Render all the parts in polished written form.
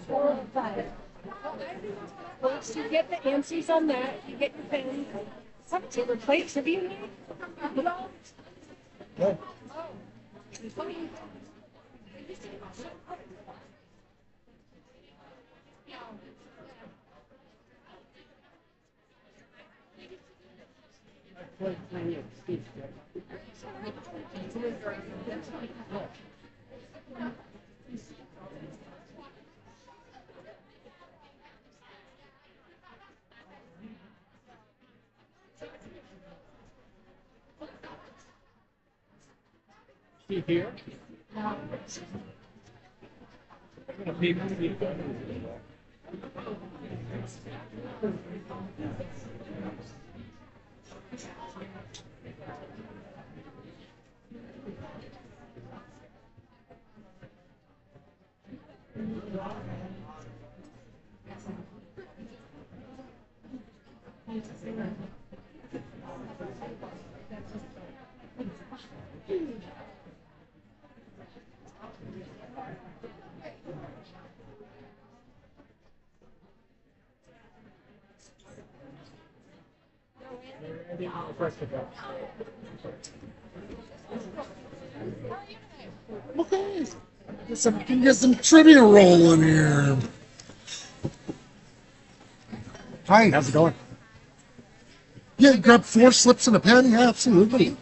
Four or five. Once you get the answers on that, you get your pen. How much other plates have you made? Good. See here? Okay. Get some trivia rolling here. Hi. How's it going? Yeah, grab 4 slips and a pen. Yeah, absolutely.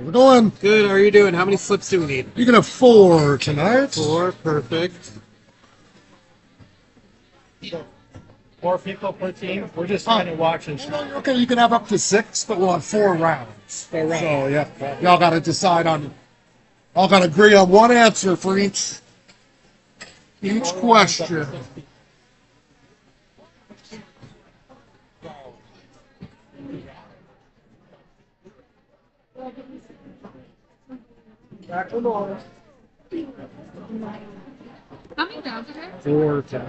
How's it going? Good. How are you doing? How many slips do we need? You're gonna have 4 tonight. 4. Perfect. 4 people per team. We're just trying to watch and Okay, you can have up to 6, but we'll have 4 rounds. 4 rounds. So yeah, y'all got to decide on. Y'all got to agree on one answer for each question. How many dogs are there? 4 to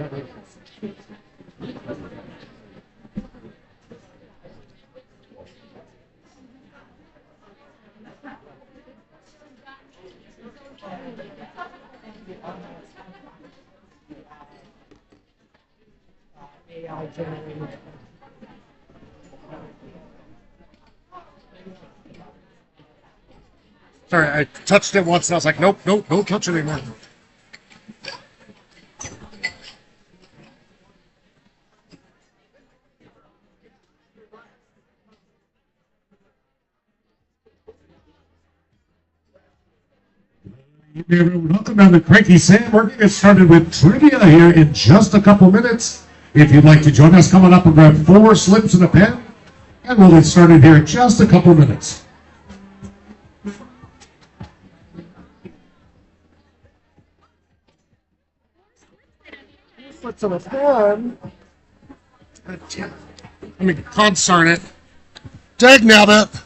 Sorry, I touched it once and I was like, nope, nope, don't touch it anymore. Welcome down to Cranky Sam. We're going to get started with trivia here in just a couple minutes. If you'd like to join us, coming up and grab 4 slips and a pen, and we'll get started here in just a couple minutes. What's on a pen? I mean, concern it. Dag nabbit.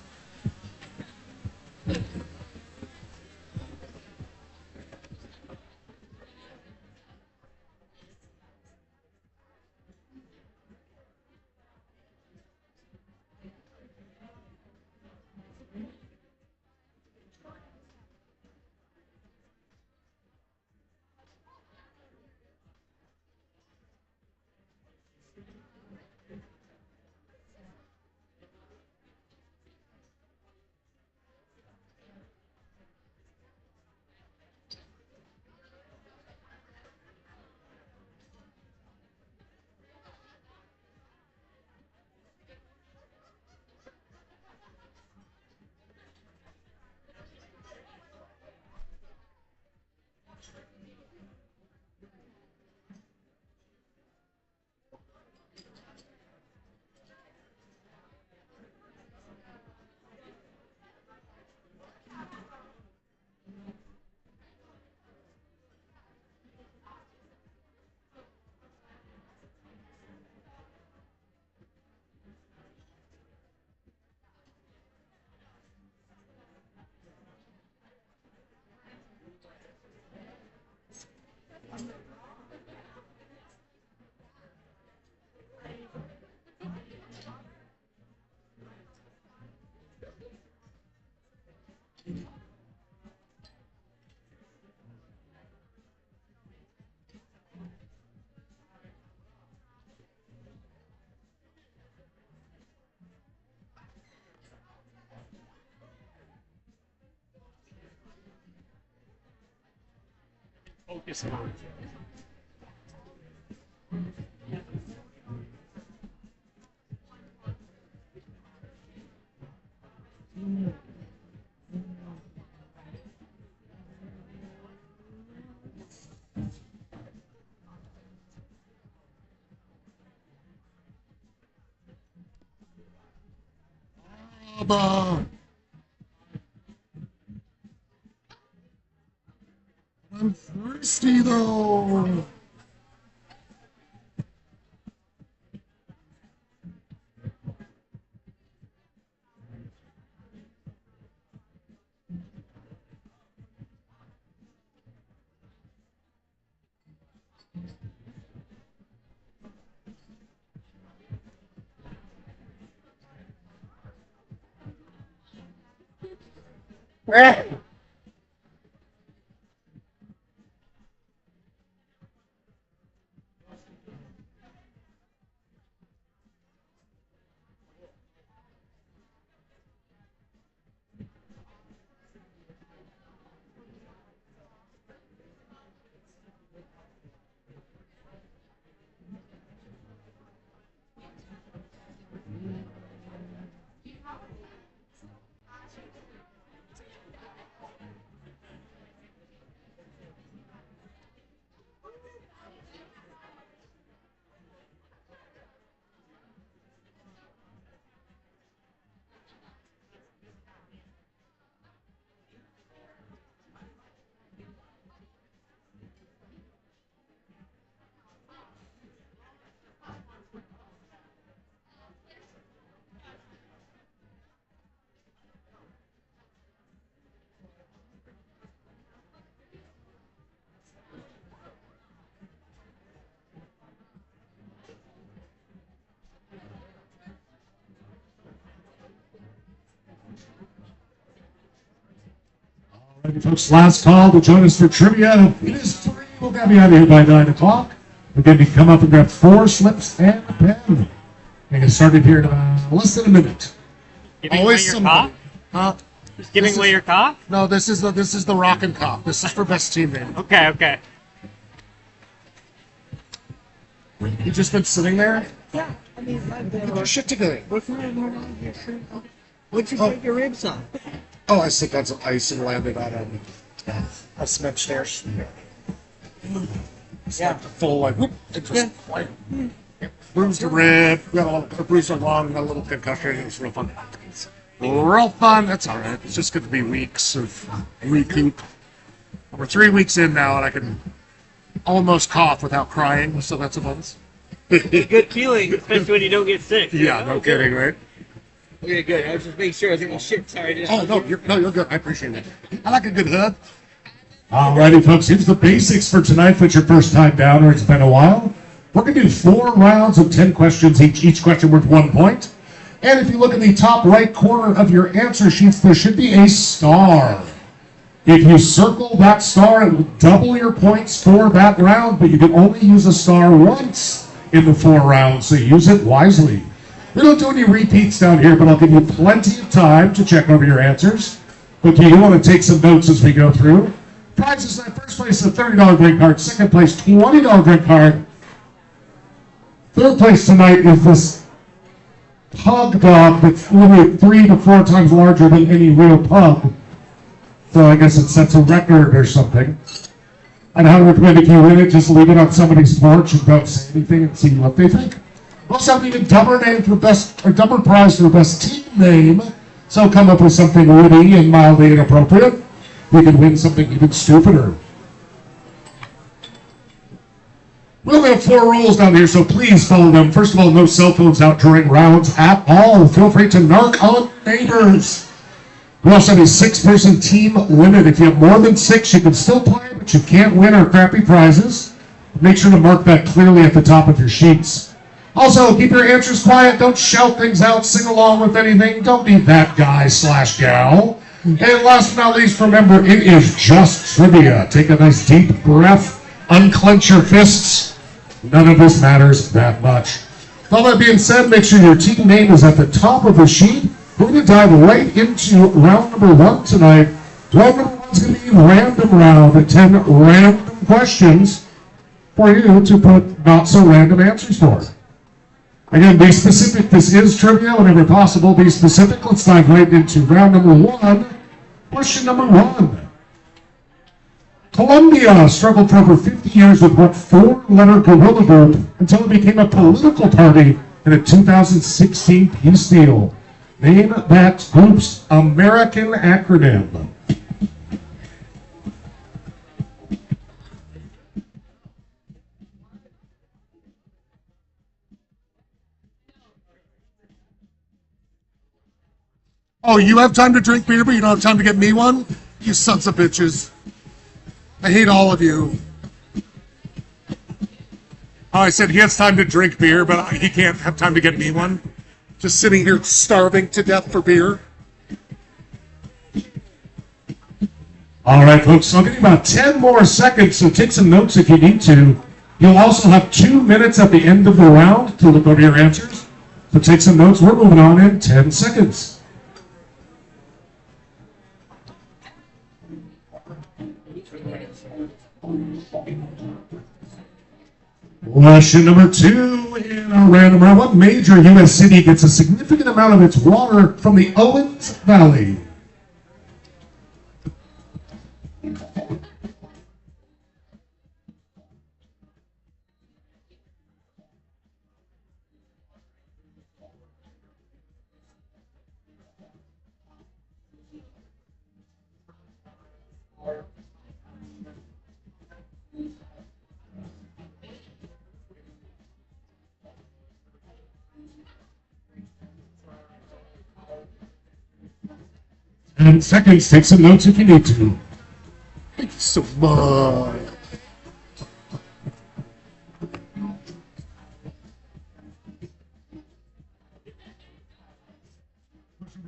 Focus on. Baba. I'm thirsty though. Alrighty, folks, last call to join us for trivia. It is 3. We'll have you out of here by 9 o'clock. Again, you can come up and grab 4 slips and a pen. And get started here in less than a minute. Giving Always away your somebody. cock? Huh? Just giving This away is- your cock? No, this is the Rockin' Cop. This is for best team name. Okay, okay. You just been sitting there? Yeah, I mean, I've Get been. your shit together. What's going on here? What'd you break your ribs on? Oh, I think that's ice and landed on a cement chair. It's like the full like whoop. It just like bruised a rib. Got a little bruised a lung. Got a little concussion. It was real fun. Real fun. That's all right. It's just going to be weeks of recoup. We're 3 weeks in now, and I can almost cough without crying. So that's a bonus. Good feeling, especially when you don't get sick. Yeah, no kidding, right? Okay, good. I was just making sure I was getting shit tired. Oh no, you're good. I appreciate it. I like a good hug. Alrighty, folks, here's the basics for tonight. If it's your first time down or it's been a while, we're going to do 4 rounds of 10 questions each question worth 1 point. And if you look in the top right corner of your answer sheets, there should be a star. If you circle that star, it will double your points for that round, but you can only use a star once in the 4 rounds, so use it wisely. We don't do any repeats down here, but I'll give you plenty of time to check over your answers. Okay, you want to take some notes as we go through. Prizes in first place, a $30 drink card. Second place, $20 drink card. Third place tonight is this pug dog that's literally 3 to 4 times larger than any real pug. So I guess it sets a record or something. I'd highly recommend if you win it, just leave it on somebody's porch and don't say anything and see what they think. We also have an even dumber name for best, or dumber prize for the best team name. So come up with something witty and mildly inappropriate. You can win something even stupider. We only have 4 rules down here, so please follow them. First of all, no cell phones out during rounds at all. Feel free to narc on neighbors. We also have a 6-person team limit. If you have more than 6, you can still play, but you can't win our crappy prizes. Make sure to mark that clearly at the top of your sheets. Also, keep your answers quiet. Don't shout things out. Sing along with anything. Don't be that guy/gal. And last but not least, remember, it is just trivia. Take a nice deep breath. Unclench your fists. None of this matters that much. With all that being said, make sure your team name is at the top of the sheet. We're going to dive right into round number 1 tonight. Round number 1 is going to be random round. 10 random questions for you to put not so random answers for. Again, be specific. This is trivia. Whenever possible, be specific. Let's dive right into round number one. Question number one. Colombia struggled for over 50 years with what four-letter guerrilla group until it became a political party in a 2016 peace deal. Name that group's American acronym. Oh, you have time to drink beer, but you don't have time to get me one? You sons of bitches. I hate all of you. Oh, I said he has time to drink beer, but he can't have time to get me one. Just sitting here starving to death for beer. All right, folks, so I'll give you about 10 more seconds, so take some notes if you need to. You'll also have 2 minutes at the end of the round to look over your answers. So take some notes. We're moving on in 10 seconds. Question number two in our random round. What major U.S. city gets a significant amount of its water from the Owens Valley? And seconds, take some notes if you need to. Thank you so much.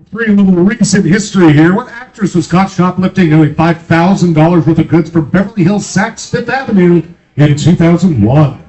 Three, a little recent history here. What actress was caught shoplifting nearly $5,000 worth of goods from Beverly Hills Saks Fifth Avenue in 2001?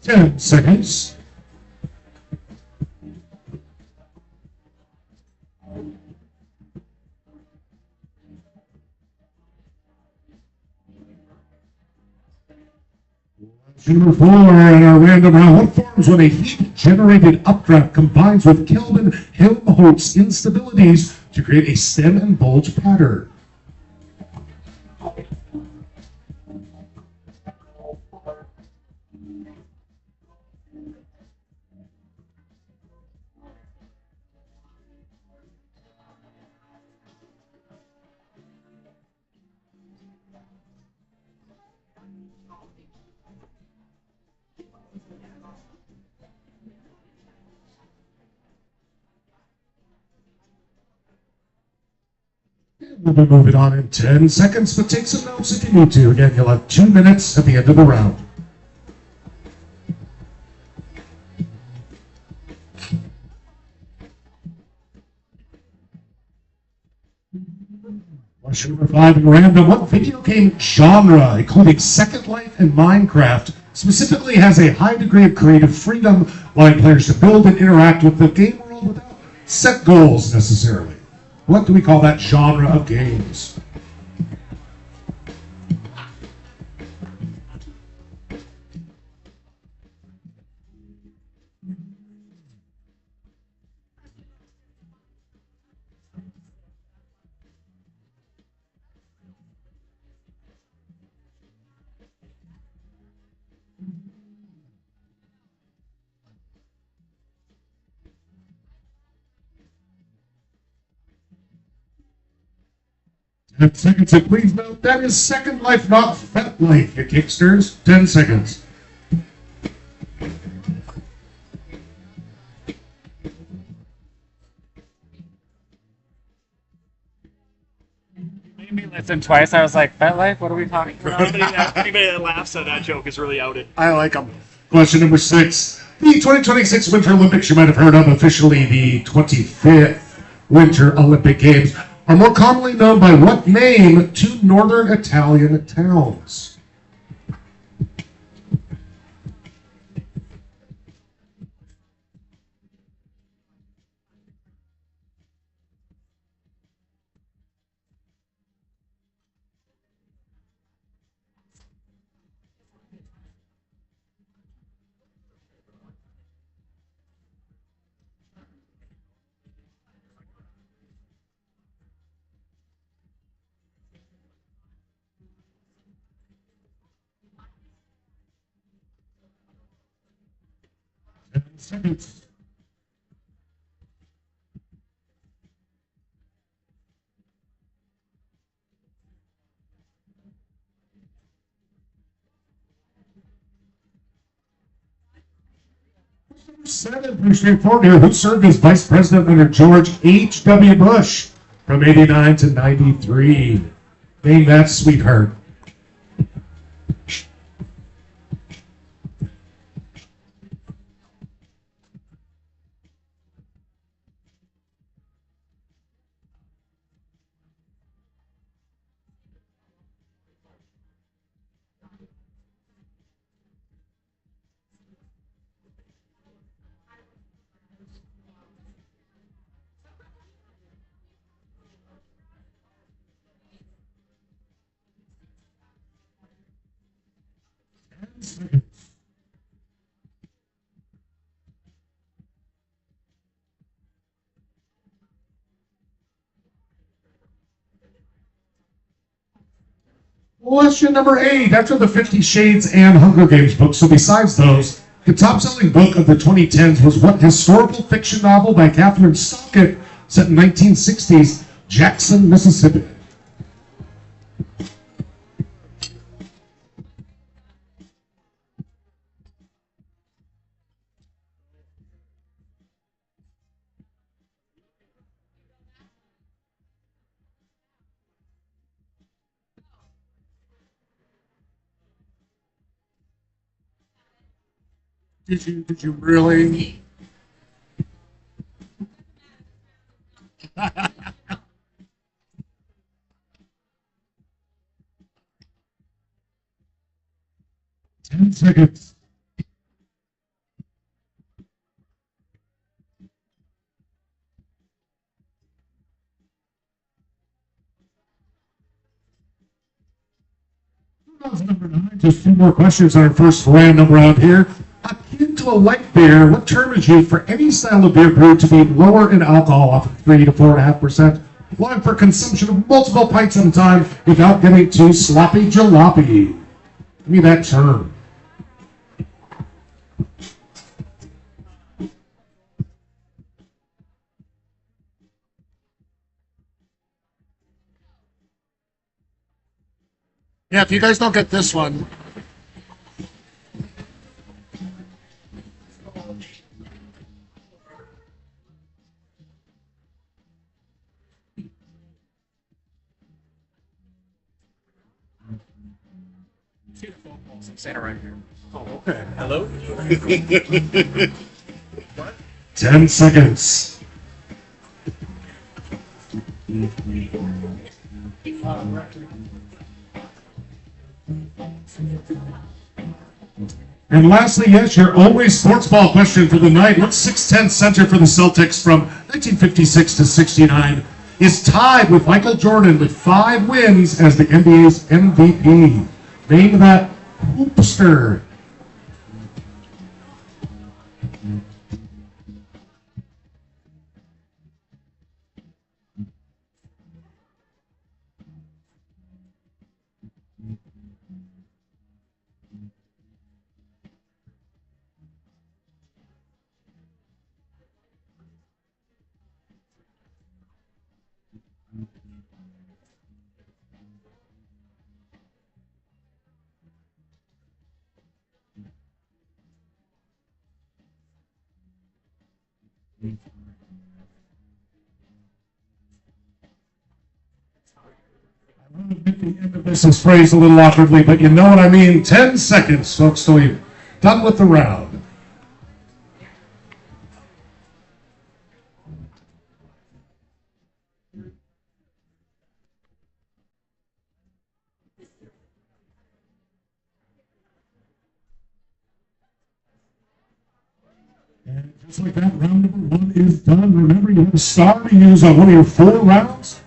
Ten seconds. Number four in our random round. What forms when a heat-generated updraft combines with Kelvin-Helmholtz instabilities to create a stem and bulge pattern? We'll be moving on in 10 seconds, but take some notes if you need to. Again, you'll have 2 minutes at the end of the round. Question number 5 in random. What video game genre, including Second Life and Minecraft, specifically has a high degree of creative freedom, allowing players to build and interact with the game world without set goals necessarily? What do we call that genre of games? And seconds, and please note that is Second Life, not Fet Life, you kicksters. 10 seconds. Made me listened twice. I was like, FetLife, what are we talking about? Anybody that laughs at that joke is really outed. I like them. Question number 6. The 2026 Winter Olympics you might have heard of, officially the 25th Winter Olympic Games, are more commonly known by what name to northern Italian towns? Seconds. Seven, pretty straightforward here. Who served as vice president under George H.W. Bush from 89 to 93? Name that sweetheart. Question number 8. After the 50 Shades and Hunger Games books, so besides those, the top-selling book of the 2010s was what historical fiction novel by Catherine Stockett set in 1960s Jackson, Mississippi? Did you really? 10 seconds. Number 9. Just 2 more questions on our first random round here. Akin to a light beer, what term is used for any style of beer brewed to be lower in alcohol, often 3 to 4.5%, allowing for consumption of multiple pints at a time without getting too sloppy jalopy? Give me that term. Yeah, if you guys don't get this one, Santa right here. oh, okay. Hello? 10 seconds. And lastly, yes, your only sports ball question for the night. What 6'10" center for the Celtics from 1956 to 69 is tied with Michael Jordan with 5 wins as the NBA's MVP? Name that hoopster. The end of this is phrased a little awkwardly, but you know what I mean. 10 seconds, folks, till you're done with the round. And just like that, round number 1 is done. Remember, you have a star to use on one of your 4 rounds,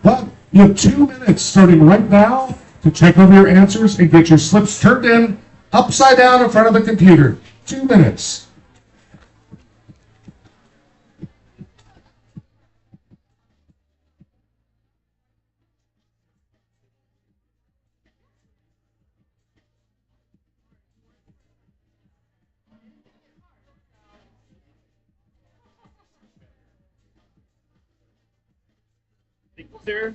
but you have 2 minutes starting right now to check over your answers and get your slips turned in upside down in front of the computer. 2 minutes. Sir,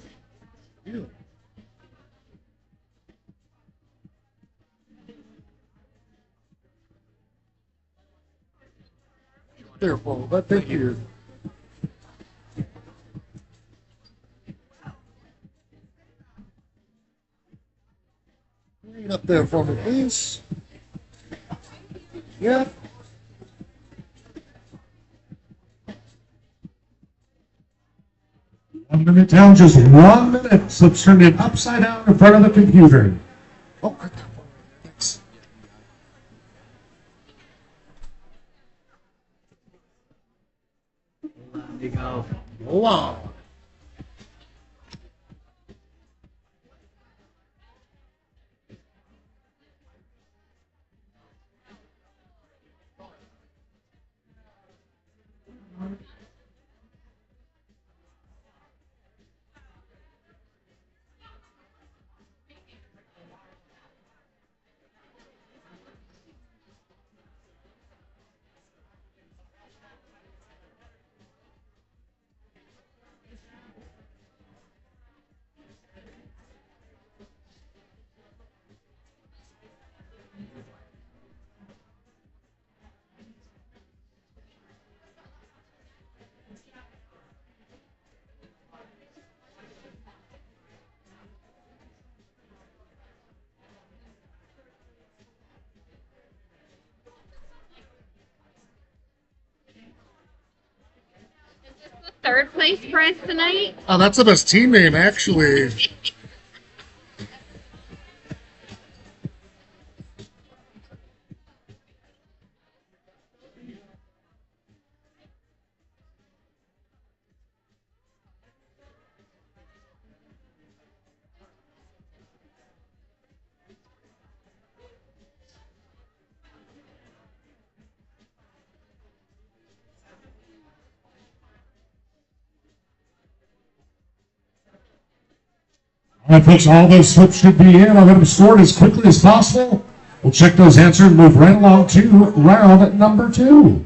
There, Paul. But thank you. Bring it up there for me, please. Yeah. One minute down, just 1 minute. Slips turned in upside down in front of the computer. Oh, right there. Thanks. There you go. Wow. Third place prize tonight. Oh, that's the best team name, actually. All right, folks, all those slips should be in. I'll get them scored as quickly as possible. We'll check those answers and move right along to round number 2.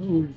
Ooh.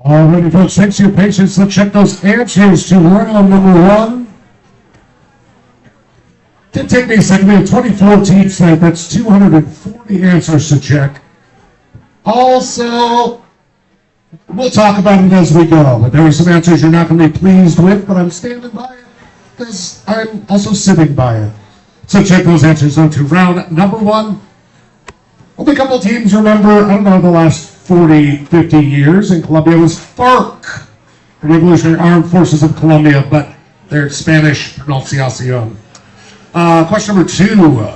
Alrighty, folks, thanks for your patience. Let's check those answers to round number one. Did take me a second. We have 24 teams tonight. That's 240 answers to check. Also, we'll talk about it as we go. But there are some answers you're not going to be pleased with, but I'm standing by it because I'm also sitting by it. So check those answers out to round number one. Only a couple teams remember, I don't know, the last 40, 50 years in Colombia was FARC, the Revolutionary Armed Forces of Colombia, but their Spanish pronunciation. Question number two.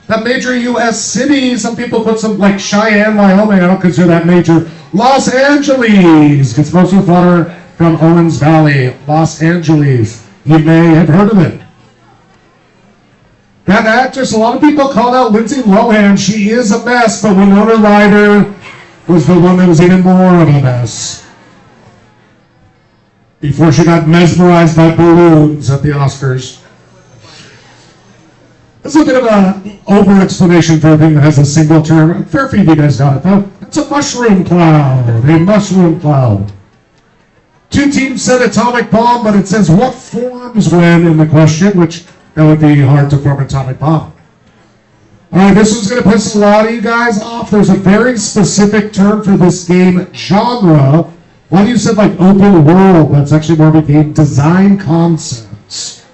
That major U.S. city, some people put some, like Cheyenne, Wyoming, I don't consider that major. Los Angeles gets most of the water from Owens Valley. Los Angeles. You may have heard of it. That actress, a lot of people call out Lindsay Lohan. She is a mess, but Winona Ryder was the one that was even more of a mess. Before she got mesmerized by balloons at the Oscars. This is a bit of an over-explanation for a thing that has a single term. Fair few of you guys got it, though. It's a mushroom cloud. A mushroom cloud. Two teams said atomic bomb, but it says what forms when in the question, which that would be hard to form an atomic bomb. All right, this one's going to piss a lot of you guys off. There's a very specific term for this game genre. One of you said like open world. That's actually more of a game design concepts.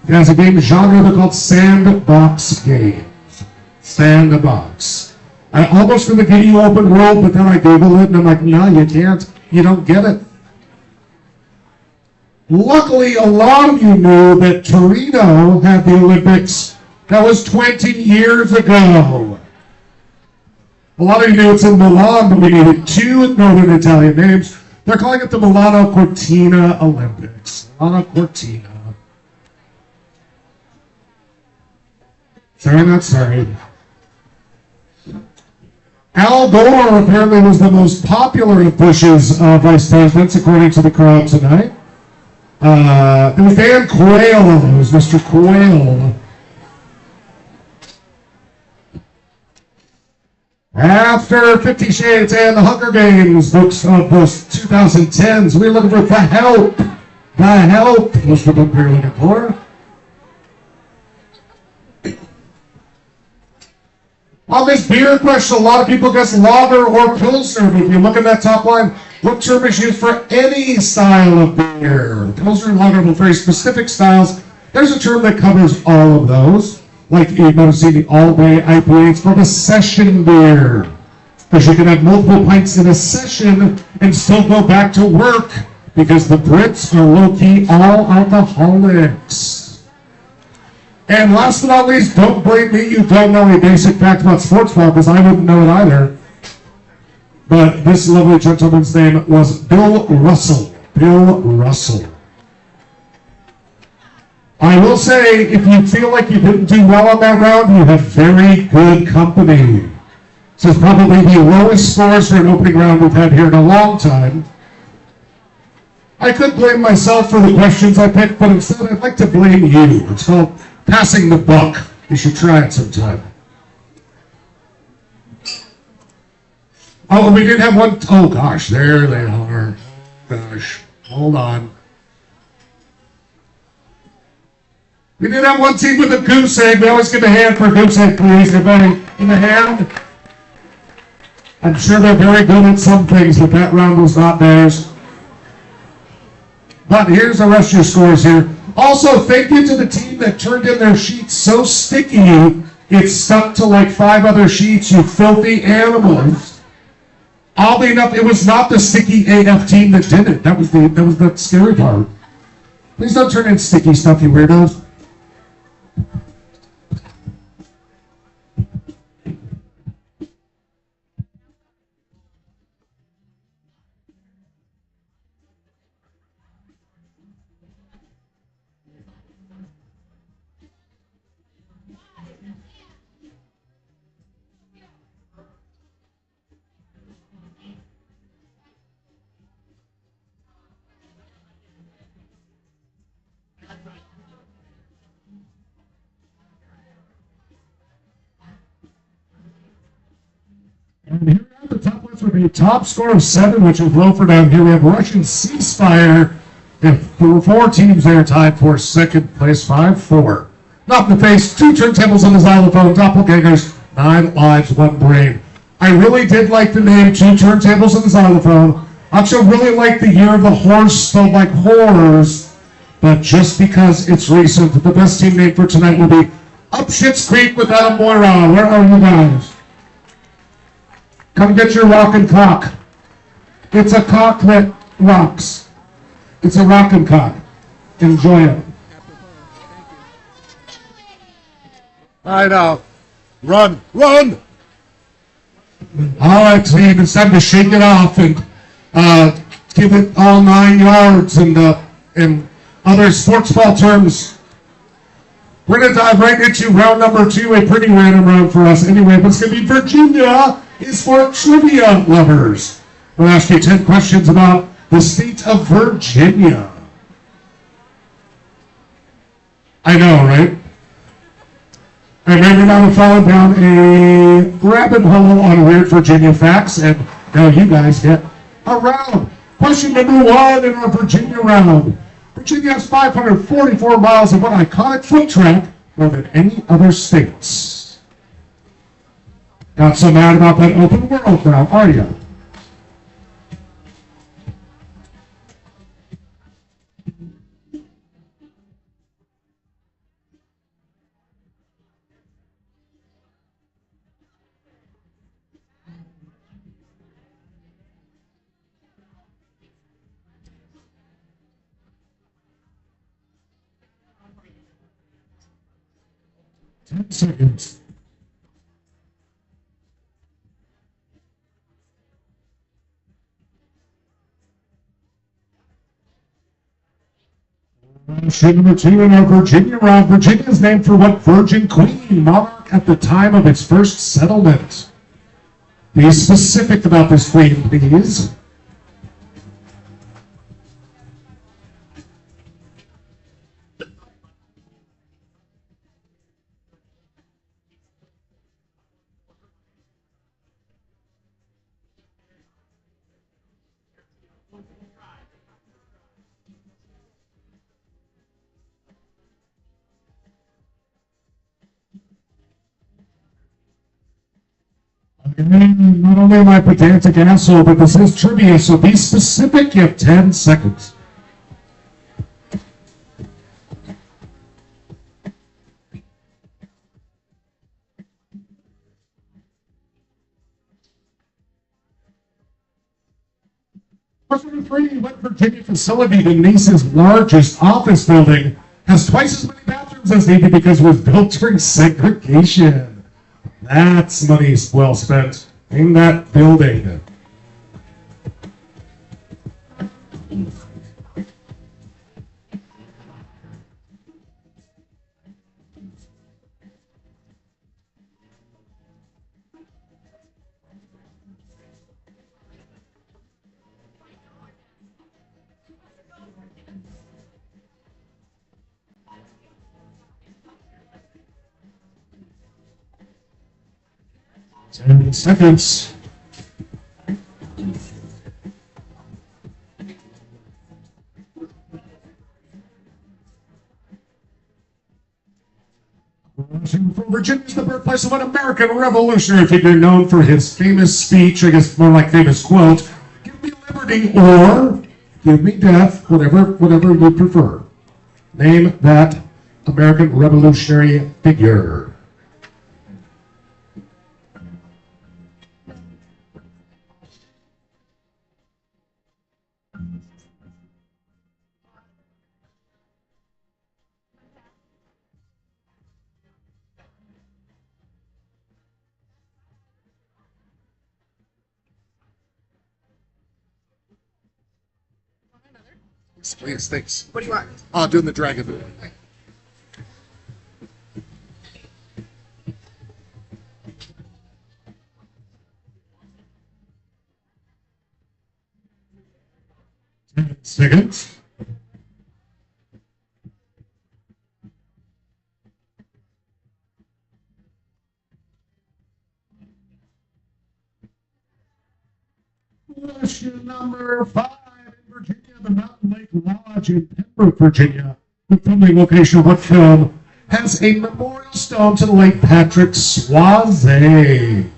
It has a game genre they're called sandbox games. Sandbox. I almost going to give you open world, but then I Google it and I'm like, no, you can't. You don't get it. Luckily, a lot of you knew that Torino had the Olympics. That was 20 years ago. A lot of you knew it's in Milan, but we needed two northern Italian names. They're calling it the Milano Cortina Olympics. Milano Cortina. Sorry, not sorry. Al Gore apparently was the most popular of Bush's vice presidents, according to the crowd tonight. It was Dan Quayle. It was Mr. Quayle. After 50 Shades and the Hunger Games books of the 2010s, we're looking for The Help. The Help was the book we were looking for. On this beer question, a lot of people guess lager or pilsner, but if you look at that top line, what term is used for any style of beer? Pilsner and lager are very specific styles. There's a term that covers all of those. Like you might have seen the all-day IPA, it's called a session beer. Because you can have multiple pints in a session and still go back to work because the Brits are low-key all alcoholics. And last but not least, don't blame me, you don't know a basic fact about sports ball because I wouldn't know it either. But this lovely gentleman's name was Bill Russell. Bill Russell. I will say, if you feel like you didn't do well on that round, you have very good company. This is probably the lowest scores for an opening round we've had here in a long time. I could blame myself for the questions I picked, but instead I'd like to blame you. It's called passing the buck. You should try it sometime. Oh, we did have one. Oh, gosh, there they are. Gosh, hold on. We did have one team with a goose egg. We always give a hand for a goose egg, please. Everybody, in the hand. I'm sure they're very good at some things, but that round was not theirs. But here's the rest of your scores here. Also, thank you to the team that turned in their sheets so sticky, it stuck to like 5 other sheets, you filthy animals. Oddly enough, it was not the sticky AF team that did it. That was the scary part. Please don't turn in sticky stuff, you weirdos. And here are the top ones with a top score of 7, which is low for down here. We have Russian Ceasefire. And 4 teams there tied for second place, 5-4. Knock in the face, 2 turntables on the xylophone, doppelgangers, 9 lives, 1 brain. I really did like the name 2 turntables on the xylophone. I also really like the year of the horse, spelled like horrors. But just because it's recent, the best team name for tonight will be Up Schitt's Creek with Adam Moira. Where are you guys? Come get your rockin' cock. It's a cock that rocks. It's a rockin' cock. Enjoy it. I know. Run, run! All right, team, it's time to shake it off and give it all 9 yards and in other sports ball terms. We're going to dive right into round number 2, a pretty random round for us anyway, but it's going to be Virginia is for trivia lovers. We'll ask you 10 questions about the state of Virginia. I know, right? And maybe now we're falling down a rabbit hole on weird Virginia facts, and now you guys get a round. Question number 1 in our Virginia round. Virginia has 544 miles of what iconic foot track more than any other states. Not so mad about that open world now, are you? Ten seconds. Question number 2 in our Virginia round. Virginia is named for what Virgin Queen monarch at the time of its first settlement? Be specific about this queen, please. Not only am I a pedantic asshole, but this is trivia, so be specific. You have 10 seconds. Question number 3, what Virginia facility, the nation's largest office building, has twice as many bathrooms as needed because it was built during segregation? That's money well spent in that building. Ten seconds. From Virginia is the birthplace of an American revolutionary figure known for his famous speech, I guess more like famous quote, "Give me liberty or give me death," whatever you prefer. Name that American revolutionary figure. Please, thanks. What do you want? Doing the dragon. 10 seconds. Question number 5 in Virginia, the Mountain Lake Lodge in Pembroke, Virginia, the filming location of what film, has a memorial stone to the late Patrick Swayze.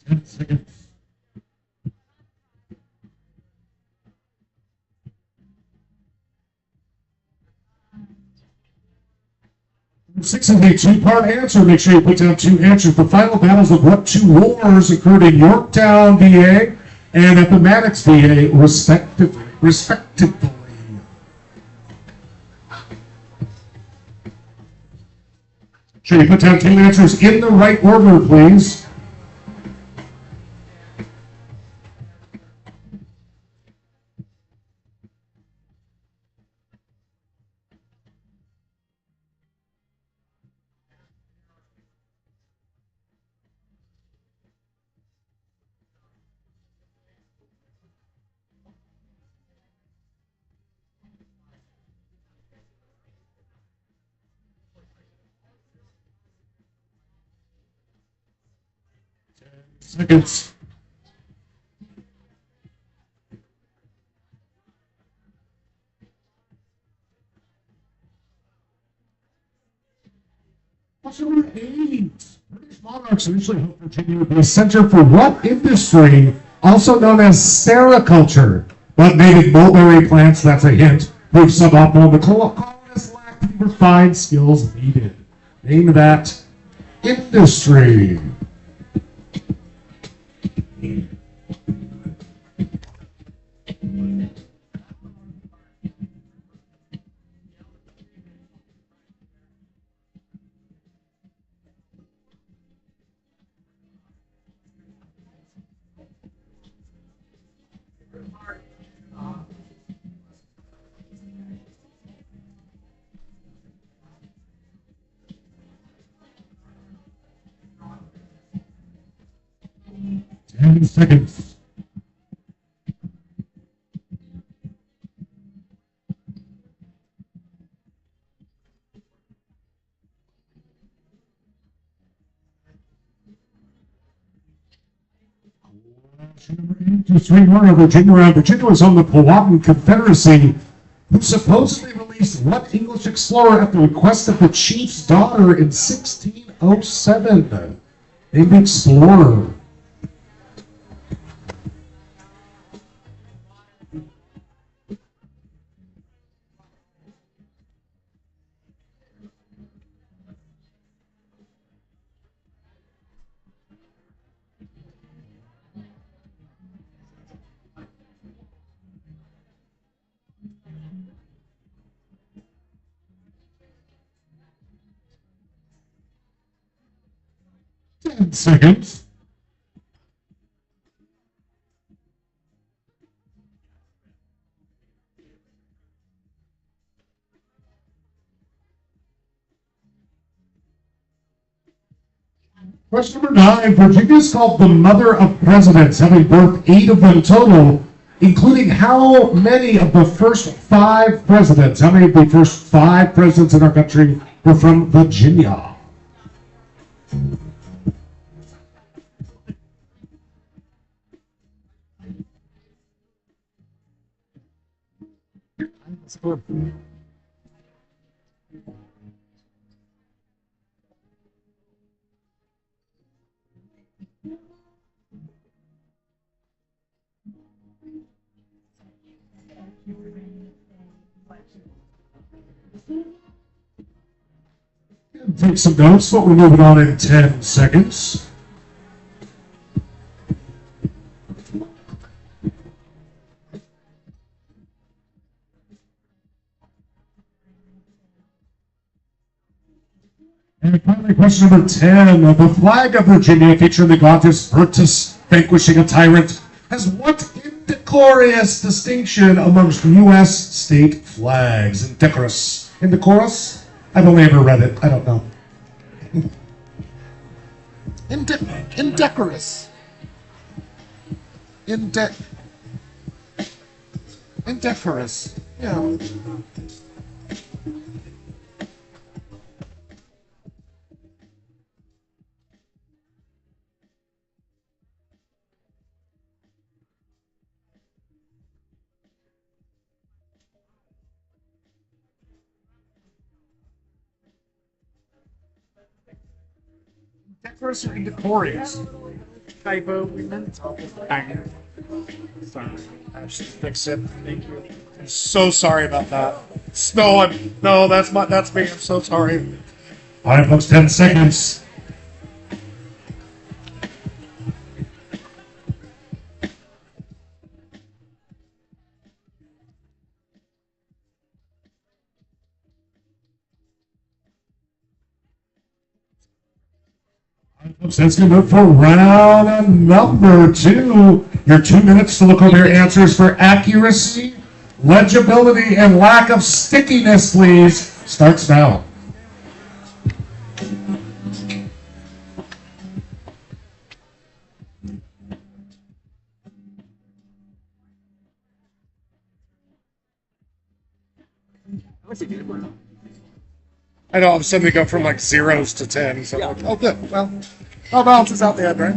10 seconds. Six is a two-part answer. Make sure you put down two answers. The final battles of what two wars occurred in Yorktown, VA, and Appomattox, VA, respectively. Sure you put down two answers in the right order, please. Seconds. Question number 8. British monarchs initially hoped Virginia would be a center for what industry, also known as sericulture? But native mulberry plants, that's a hint, proved suboptimal. The colonists lacked the refined skills needed. Name that industry. Ten seconds. Just remember, Virginia was on the Powhatan Confederacy, who supposedly released what English explorer at the request of the chief's daughter in 1607? Name the explorer. Seconds. Question number 9. Virginia is called the mother of presidents, having birthed 8 of them total, including how many of the first 5 presidents? How many of the first 5 presidents in our country were from Virginia? Take some notes, but we're moving on in 10 seconds. And finally, question number 10. The flag of Virginia, featuring the goddess Virtus vanquishing a tyrant, has what indecorous distinction amongst U.S. state flags? Indecorous. Indecorous? I've only ever read it. I don't know. Indecorous. Indecorous. Yeah. Indecorous or indecorous? Typo. We meant to. Bang. Sorry. I should fix it. Thank you. I'm so sorry about that. No, that's me. I'm so sorry. All right, folks, 10 seconds. That's going to move for round number 2. Your 2 minutes to look over your answers for accuracy, legibility, and lack of stickiness, please. Starts now. I know I'm suddenly go from like 0s to 10. So I'm like, oh, good. Well, all balances out the end, right?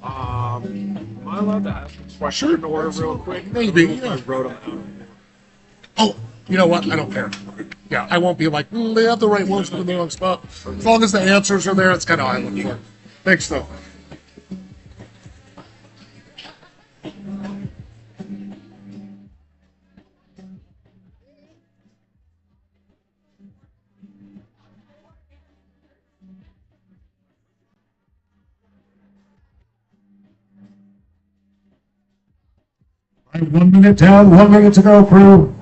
Am I allowed to ask a question or real quick? Maybe, yeah. I wrote them out. Oh, you know what? I don't care. Yeah, I won't be like, they have the right ones in the wrong spot. As long as the answers are there, it's kind of all I look for. Thanks, though. All right, 1 minute down, 1 minute to go, crew.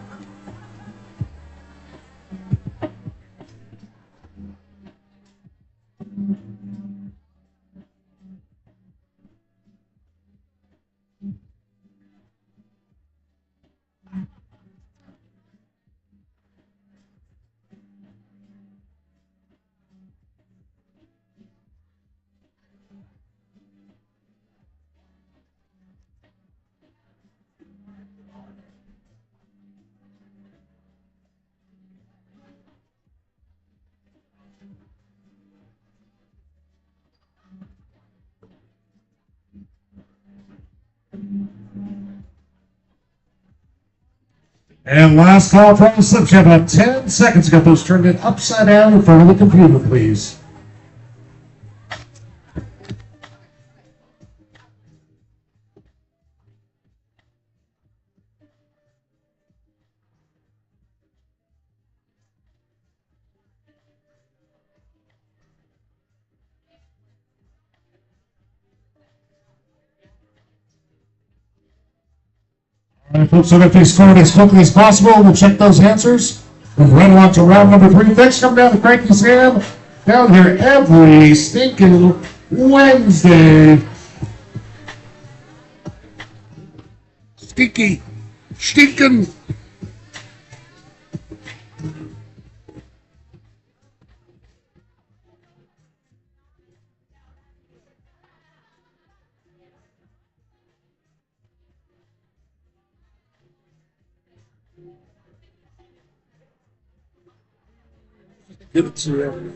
And last call from the slips. You have about 10 seconds to get those turned in upside down in front of the computer, please. All right, folks, so that they scored as quickly as possible. We'll check those answers. We'll run along to round number 3. Thanks for coming down to Cranky Sam down here every stinking Wednesday. Stinking. Give it to you.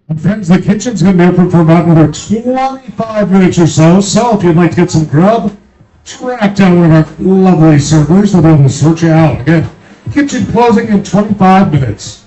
And friends, the kitchen's going to be open for about another 25 minutes or so. So if you'd like to get some grub, track down one of our lovely servers. They'll be able to sort you out. Again, kitchen closing in 25 minutes.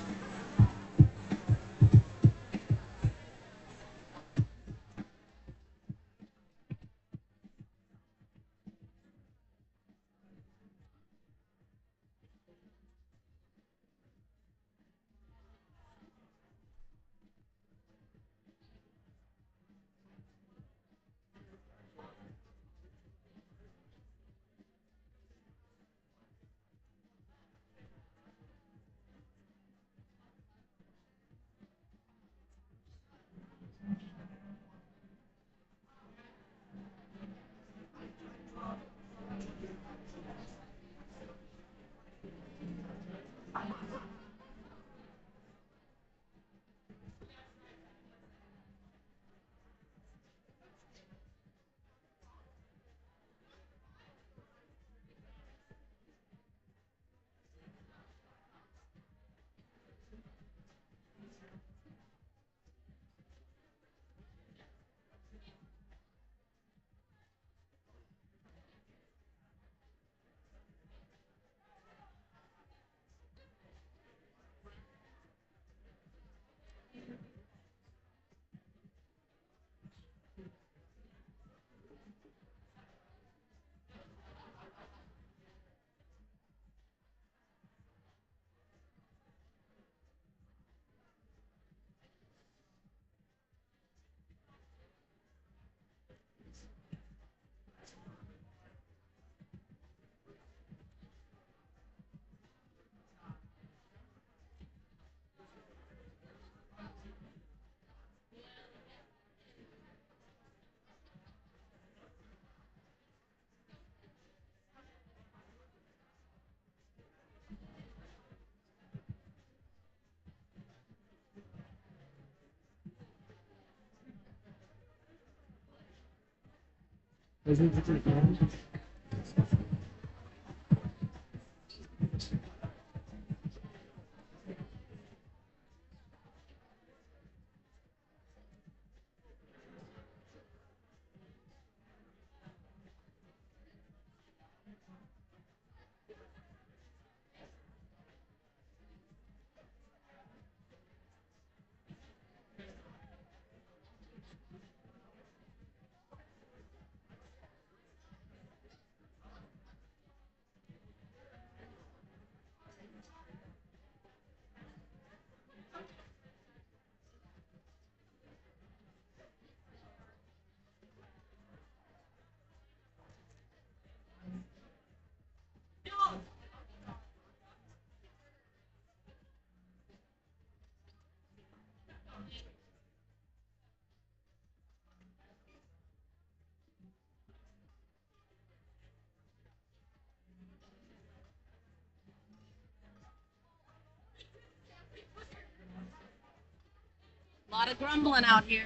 A lot of grumbling out here.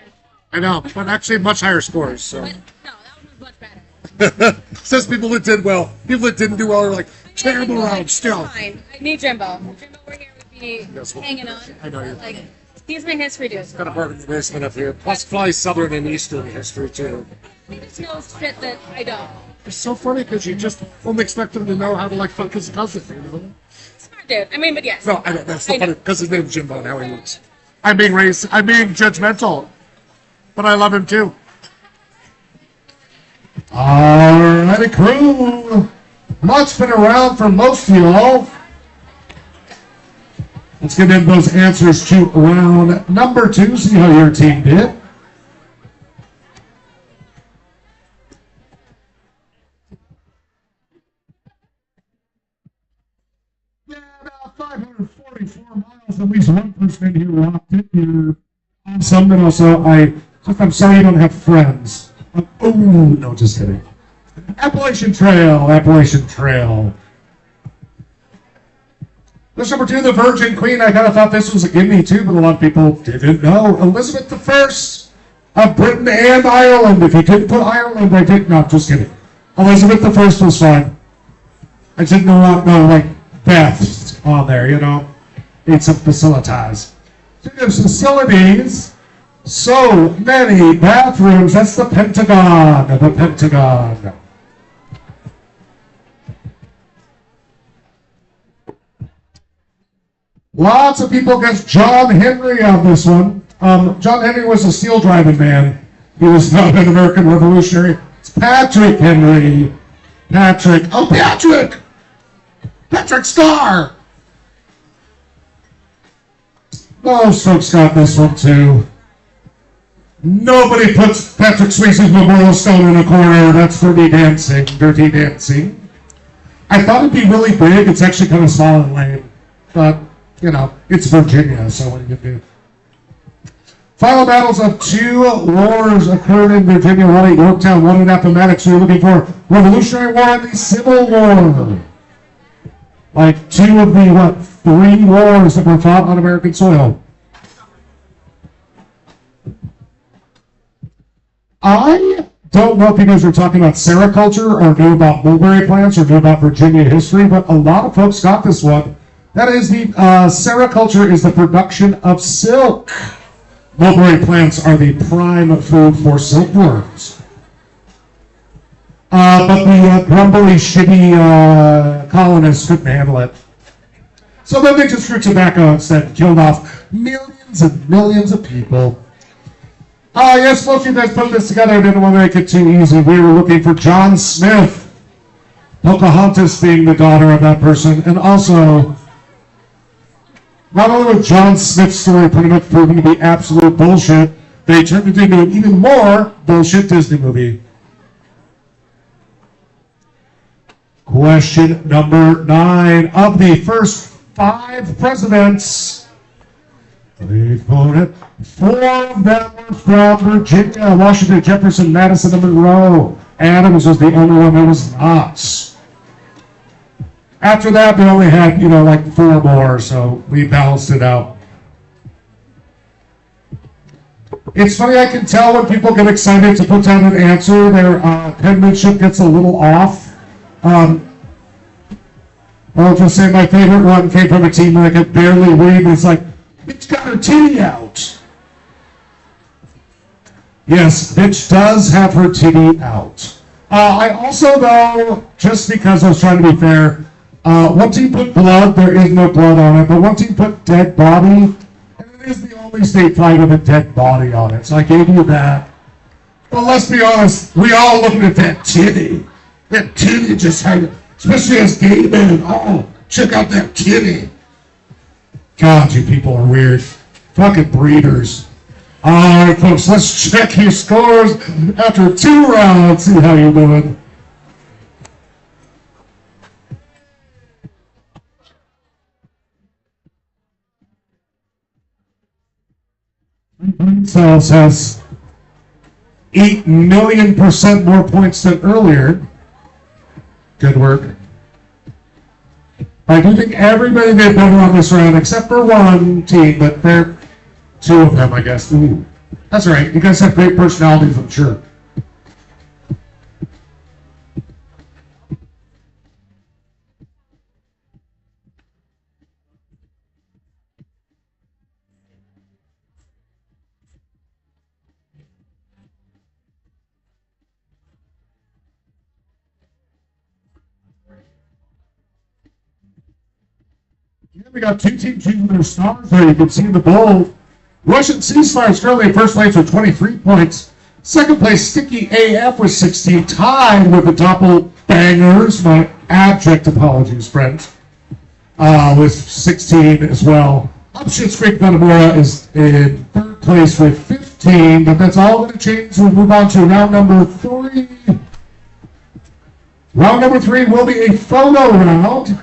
I know, but actually much higher scores. So But no, that one was much better. says people that did well. People that didn't do well are like terrible round still. Fine. I need Jimbo. Jimbo were here would be Yes, well, hanging on. I know you. Like, he's my history dude. Got a part in the basement up here. Plus, probably Southern and Eastern history too. He just knows shit that I don't. It's so funny because you just don't expect him to know how to like fuck his cousin. You know? Smart dude. I mean, but yes. No, I know that's so I know. funny because his name's Jimbo and how he looks. I'm being racist. I'm being judgmental, but I love him too. Alrighty, crew. Much been around for most of y'all. Let's get into those answers to round number 2. See how your team did. Yeah, about 544 miles. At least one person in here rocked it. You're awesome, and also I'm sorry you don't have friends. Oh no, just kidding. Appalachian Trail. This number 2, the Virgin Queen. I kind of thought this was a gimme too, but a lot of people didn't know. Elizabeth I of Britain and Ireland. If you didn't put Ireland, I did not. Just kidding. Elizabeth I was fine. I didn't know like Beth on there. You know, need some facilities. So there's facilities. So many bathrooms. That's the Pentagon. The Pentagon. Lots of people guessed John Henry on this one. John Henry was a steel driving man. He was not an American revolutionary. It's Patrick Henry. Patrick. Oh, Patrick! Patrick Star! Most folks got this one too. Nobody puts Patrick Swayze's Memorial Stone in a corner. That's Dirty Dancing. Dirty Dancing. I thought it'd be really big. It's actually kind of small and lame. But, you know, it's Virginia, so what do you do? Final battles of 2 wars occurred in Virginia, one at Yorktown, one at Appomattox. We're looking for Revolutionary War and the Civil War. Like 2 of the, 3 wars that were fought on American soil. I don't know if you guys were talking about sericulture or knew about mulberry plants or knew about Virginia history, but a lot of folks got this one. That is the sericulture is the production of silk. Mulberry plants are the prime food for silkworms. But the grumbly, shitty colonists couldn't handle it. So then they just grew tobacco instead, killed off millions and millions of people. Yes, most of you guys put this together. I didn't want to make it too easy. We were looking for John Smith. Pocahontas being the daughter of that person. And also, not only was John Smith's story pretty much proven to be absolute bullshit, they turned it into an even more bullshit Disney movie. Question number 9. Of the first 5 presidents, please vote it. 4 of them were from Virginia: Washington, Jefferson, Madison, and Monroe. Adams was the only one that was not. After that, they only had, like 4 more, so we balanced it out. It's funny, I can tell when people get excited to put down an answer, their penmanship gets a little off. I'll just say my favorite one came from a team that I could barely read. It's like, bitch got her titty out. Yes, bitch does have her titty out. I also, though, just because I was trying to be fair, one team put blood, there is no blood on it, but one team put dead body, and it is the only state flag with a dead body on it, so I gave you that. But let's be honest, we all looked at that titty. That titty just had it, especially as gay men. Oh, check out that titty. God, you people are weird. Fucking breeders. All right, folks, let's check your scores after 2 rounds. See how you're doing. Brain Cells has 8,000,000% more points than earlier. Good work. I do think everybody did better on this round except for one team, but they're 2 of them, I guess. Ooh, that's all right. You guys have great personalities, I'm sure. We got 2 teams using their stars there. You can see the bold. Russian Ceasefire is currently in first place with 23 points. Second place, Sticky AF with 16, tied with the Doppelbangers. My abject apologies, friends. With 16 as well. Upshit's Creek Metamora is in 3rd place with 15, but that's all going to change. We'll move on to round number 3. Round number 3 will be a photo round.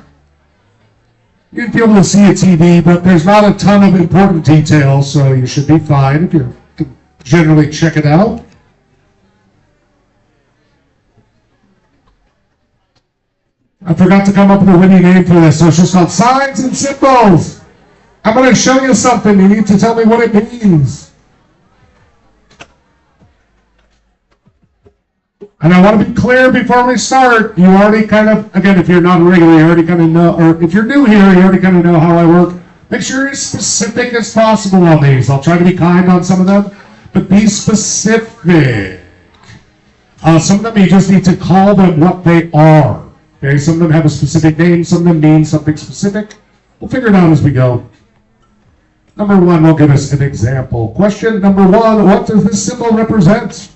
You'd be able to see a TV, but there's not a ton of important details, so you should be fine if you generally check it out. I forgot to come up with a witty name for this, so it's just called Signs and Symbols. I'm going to show you something. You need to tell me what it means. And I want to be clear before we start. You already kind of, again, if you're not regular, you already kind of know, or if you're new here, you already kind of know how I work. Make sure you're as specific as possible on these. I'll try to be kind on some of them. be specific. Some of them you just need to call them what they are. Okay, some of them have a specific name, some of them mean something specific. We'll figure it out as we go. Number one will give us an example. Question number one, what does this symbol represent?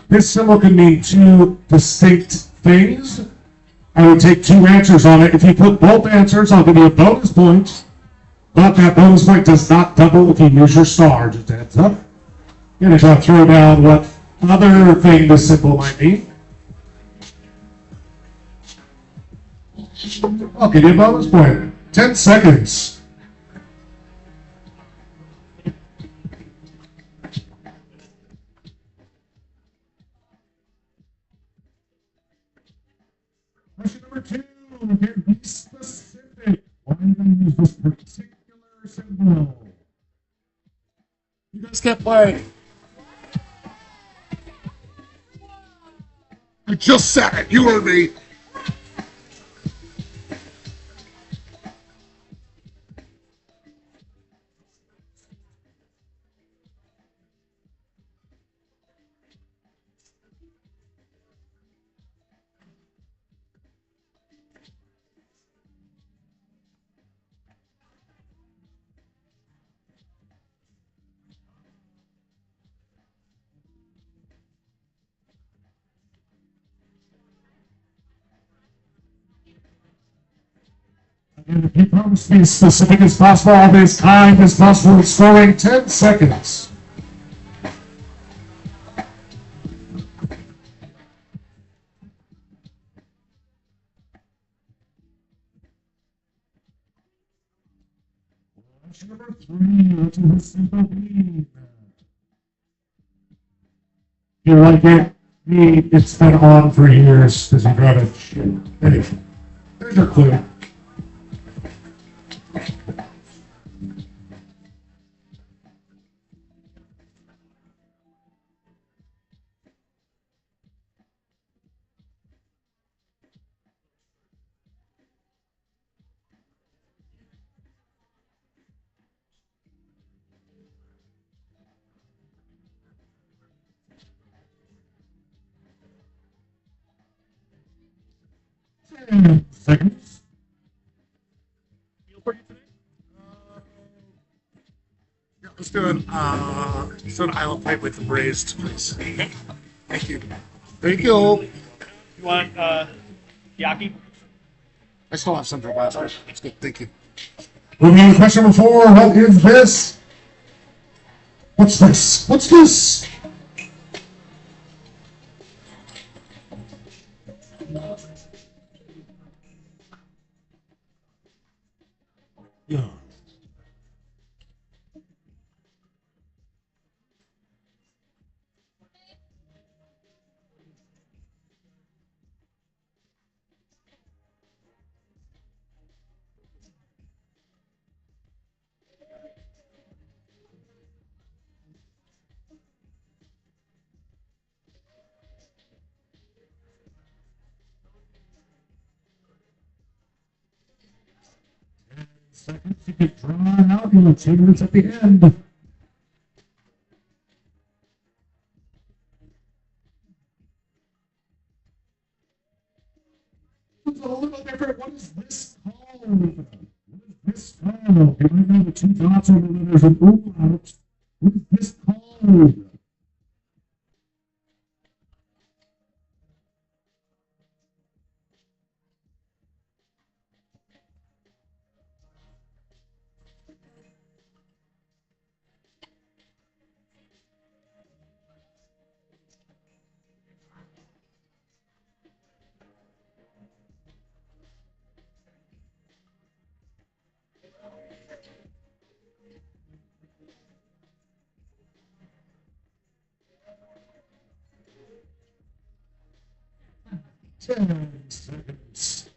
This symbol can mean two distinct things. I would take two answers on it. If you put both answers, I'll give you a bonus point. But that bonus point does not double if you use your star. Just a heads up. You're going to throw down what other thing this symbol might mean. I'll give you a bonus point. 10 seconds. Question number two, again, be specific. Why are you going to use this particular symbol? You guys can't play. I just said it. You heard me. And if you promise to be as specific as possible, all as kind as possible, scoring 10 seconds. Question number three, what does this symbol mean? You like it? Me, it's been on for years because you got it. Shit. Anyway, there's your clue. Seconds. Yeah, let's do an island pipe with the braised, please. Thank you. Thank you. You want yaki? I still have some for last night. That's good. Thank you. Moving on to question number four. What is this? What's this? What's this? Yeah. Seconds to get drawn out. You'll have 2 minutes at the end. It's a little different. What is this called? What is this called? You might know the 2 dots on the letters and umlaut. What is this called? 10 seconds.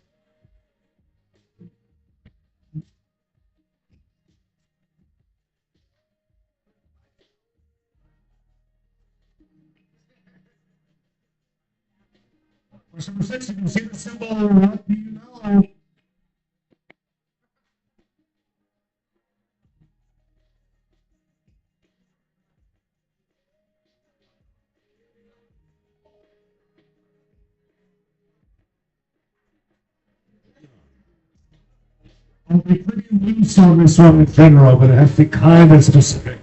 Question number 6, you can see the symbol. What do you know? I'll be pretty loose on this one in general, but it has to be kind of specific.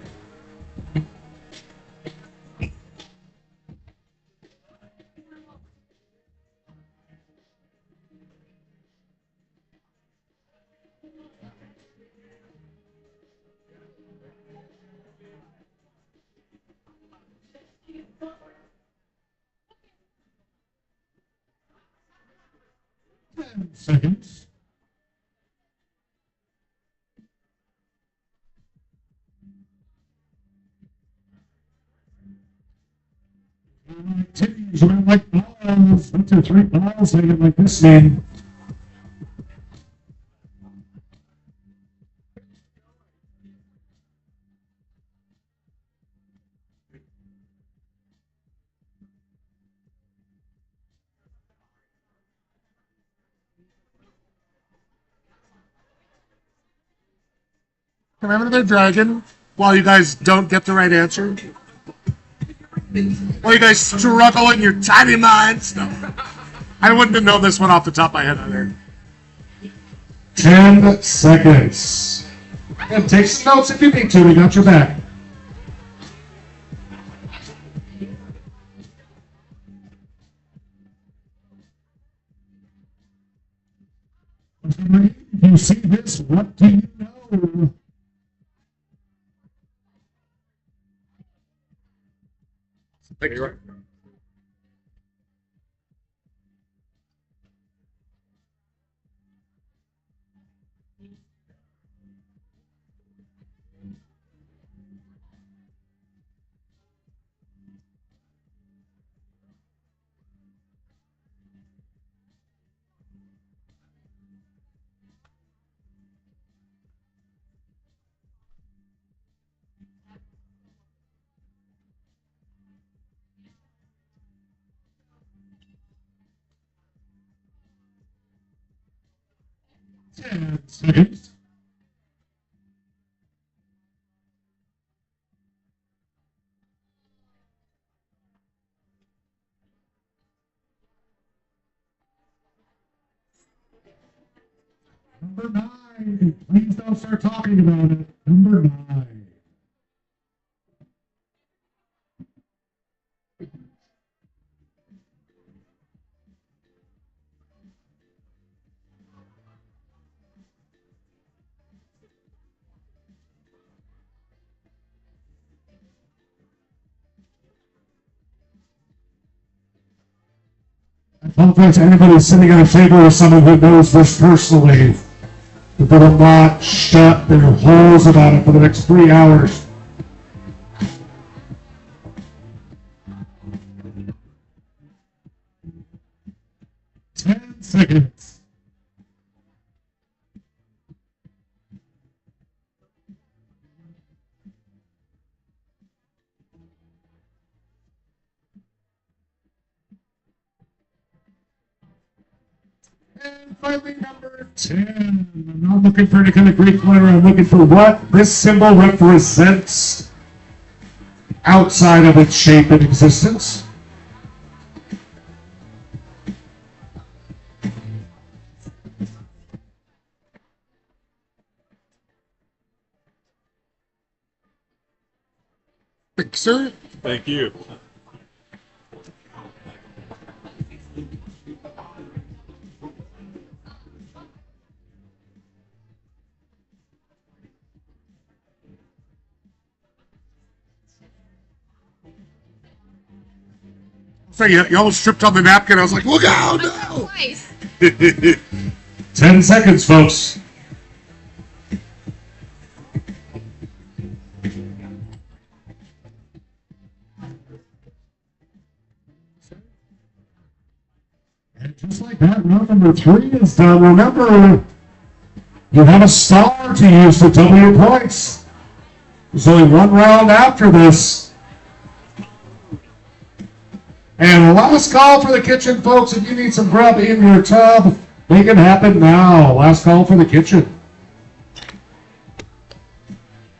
Seconds. Titties around like balls. 1, 2, 3 balls. I get like this name. Can I have another dragon while you guys don't get the right answer? While you guys struggle in your tiny minds? No. I wouldn't have known this one off the top of my head either. 10 seconds. And take some notes if you need to. We got your back. If you see this, what do you know? Thank you. Seconds. Number 9. Please don't start talking about it. Number 9. I apologize to anybody sitting at a table with someone who knows this personally. But they will not shut their holes about it for the next 3 hours. Ten seconds. And finally, number 10. I'm not looking for any kind of Greek letter. I'm looking for what this symbol represents outside of its shape and existence. Thank you, sir. Thank you. So you almost tripped on the napkin. I was like, look out! No! Twice. 10 seconds, folks. And just like that, round number 3 is done. Remember, you have a star to use to double your points. There's only one round after this. And last call for the kitchen, folks. If you need some grub in your tub, make it happen now. Last call for the kitchen.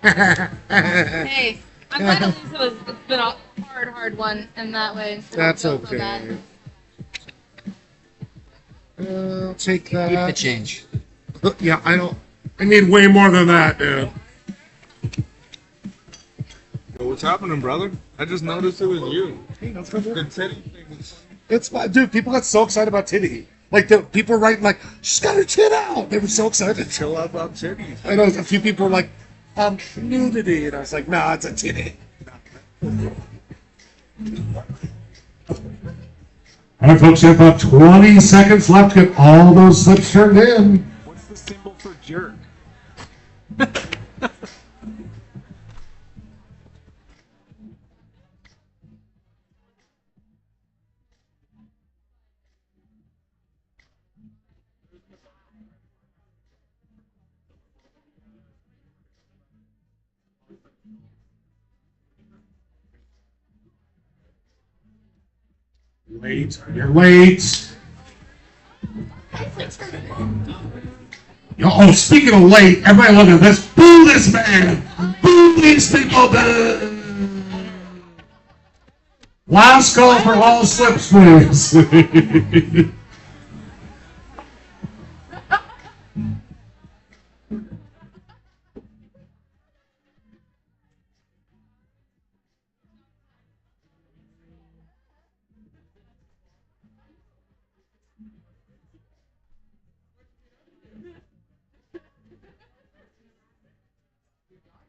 Hey, I'm glad at least it's been a hard one in that way. So That's don't feel so okay. bad. I'll take that. Keep the change. Yeah, I need way more than that, dude. Yo, what's happening, brother? I just noticed it was you. The titty thing was... It's fine, dude. People got so excited about titty. Like the people writing like, she's got her tit out. They were so excited. Chill out about titties. I know a few people were like, nudity, and I was like, nah, it's a titty. All right, folks, you have about 20 seconds left to get all those slips turned in. What's the symbol for jerk? Late. You're late. Oh, speaking of late, everybody look at this. Boo this man! Boo these people! Last call for all slips, please.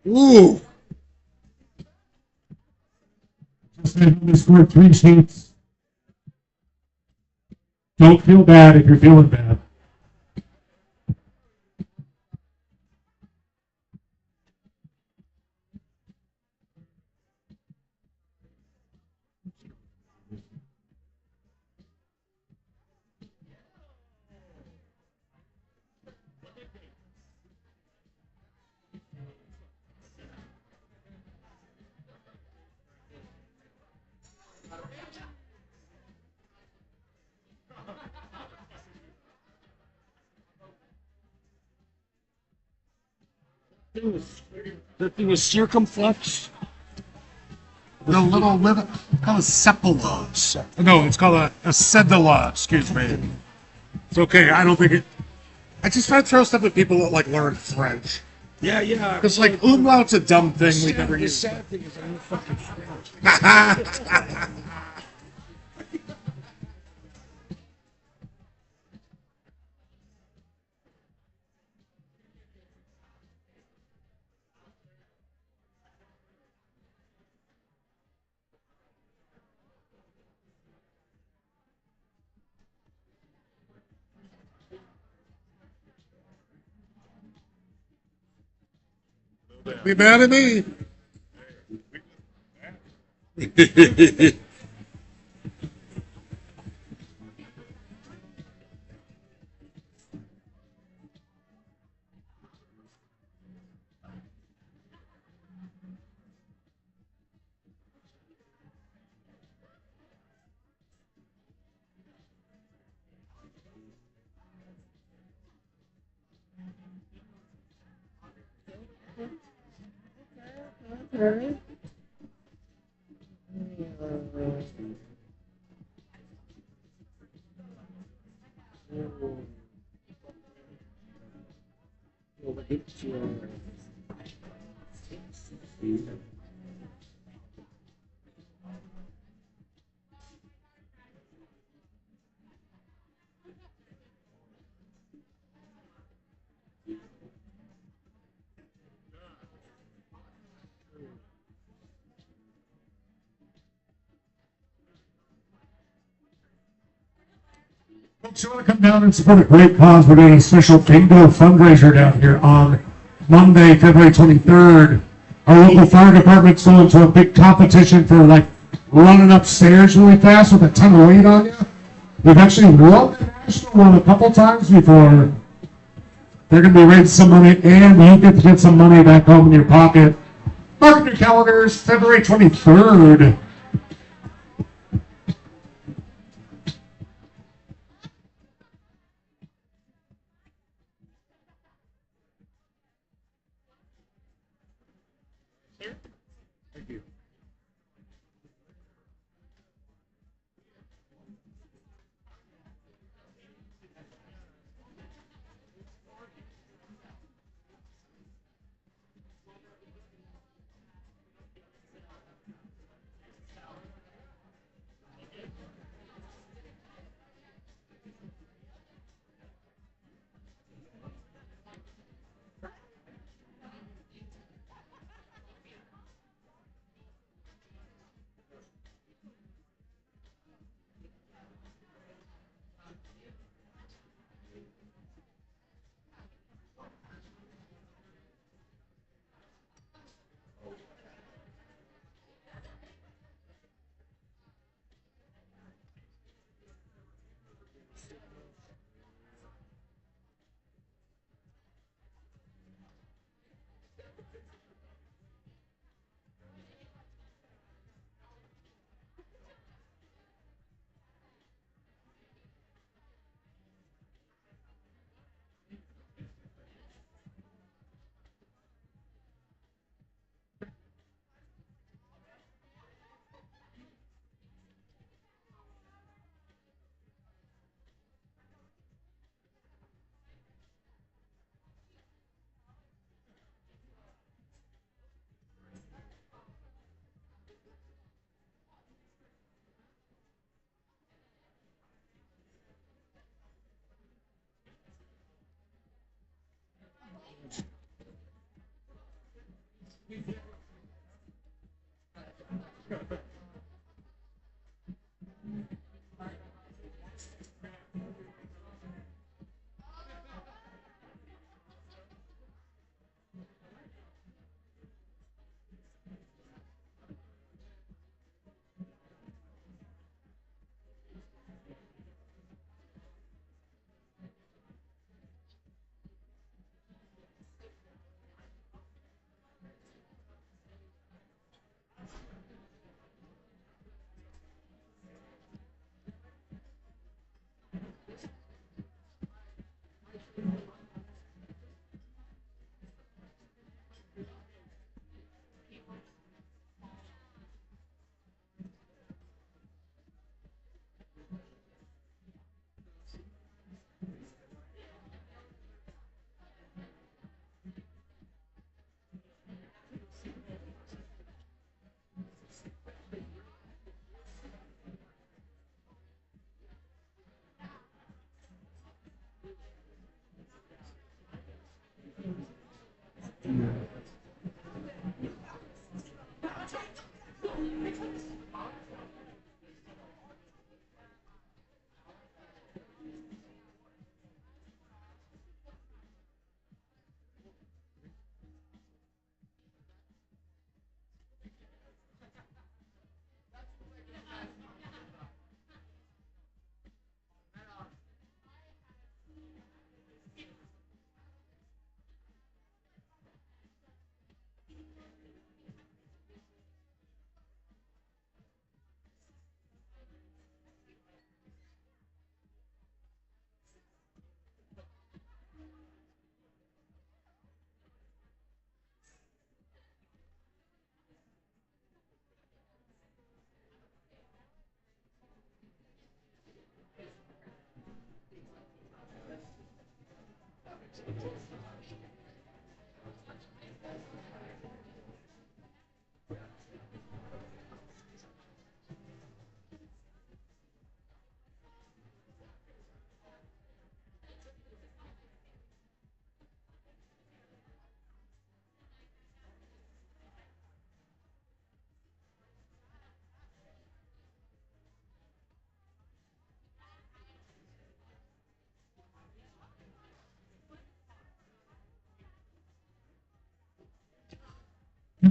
Ooh. Just scored 3 sheets. Don't feel bad if you're feeling bad. The thing was circumflex. The little liver, called a cephala. No, it's called a cedula. Excuse me. It's okay. I don't think it. I just try to throw stuff at people that like learn French. Yeah. Because like umlaut's a dumb thing we never The use. sad thing is I'm fucking French. Be mad at me. Folks, you want to come down and support a great cause? We're doing a special bingo fundraiser down here on Monday, February 23rd. Our local fire department's going to a big competition for like running upstairs really fast with a ton of weight on you. We've actually won the national one a couple times before. They're going to be raising some money, and you get to get some money back home in your pocket. Mark your calendars, February 23rd.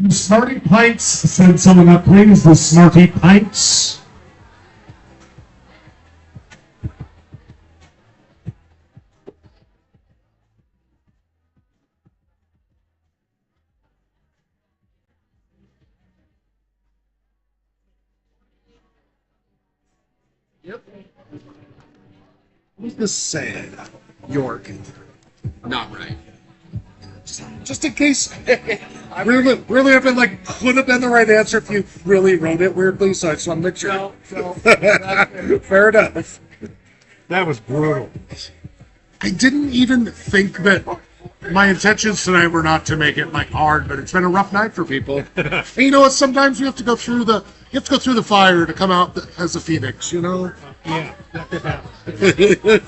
Smarty Pints, send someone up, please. The Smarty Pints. Yep. Who's this saying? York. Not right. Just in case. Really, I've been like, could have been the right answer if you really wrote it weirdly, so I just want to make sure. Fair enough. That was brutal. I didn't even think that my intentions tonight were not to make it like hard, but it's been a rough night for people. And you know what? Sometimes you have to go through the fire to come out as a phoenix. You know. Yeah, that could happen.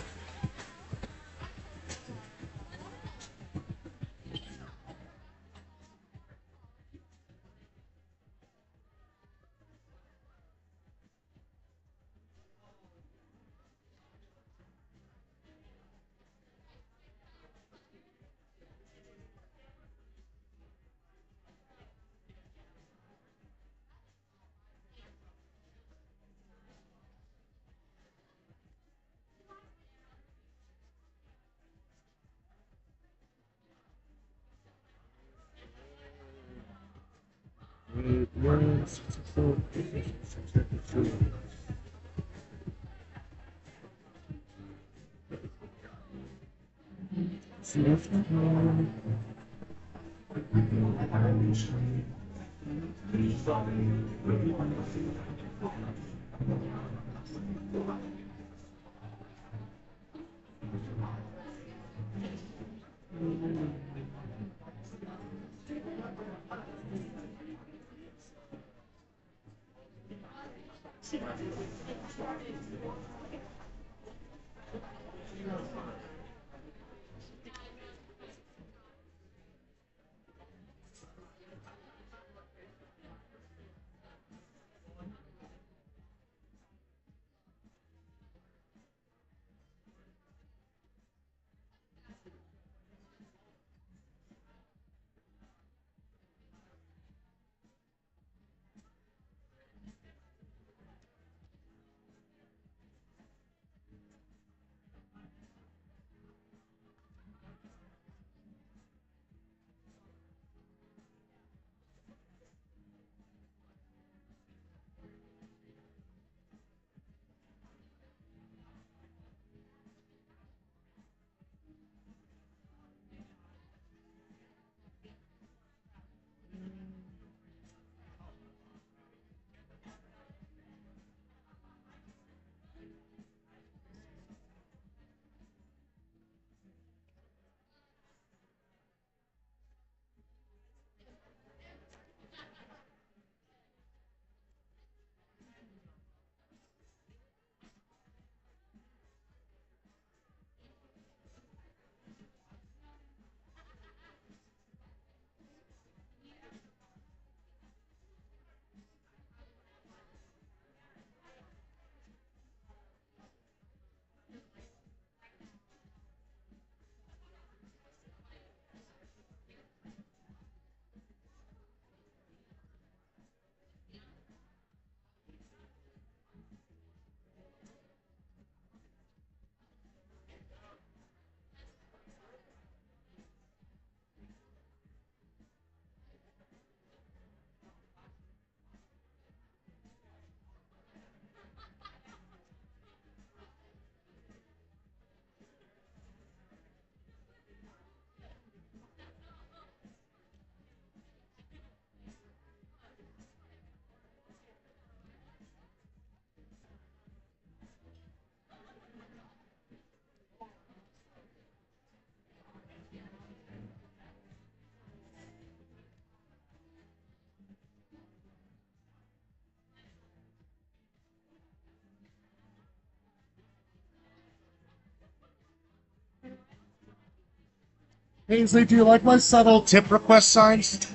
Ainsley, do you like my subtle tip request signs?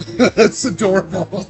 It's adorable.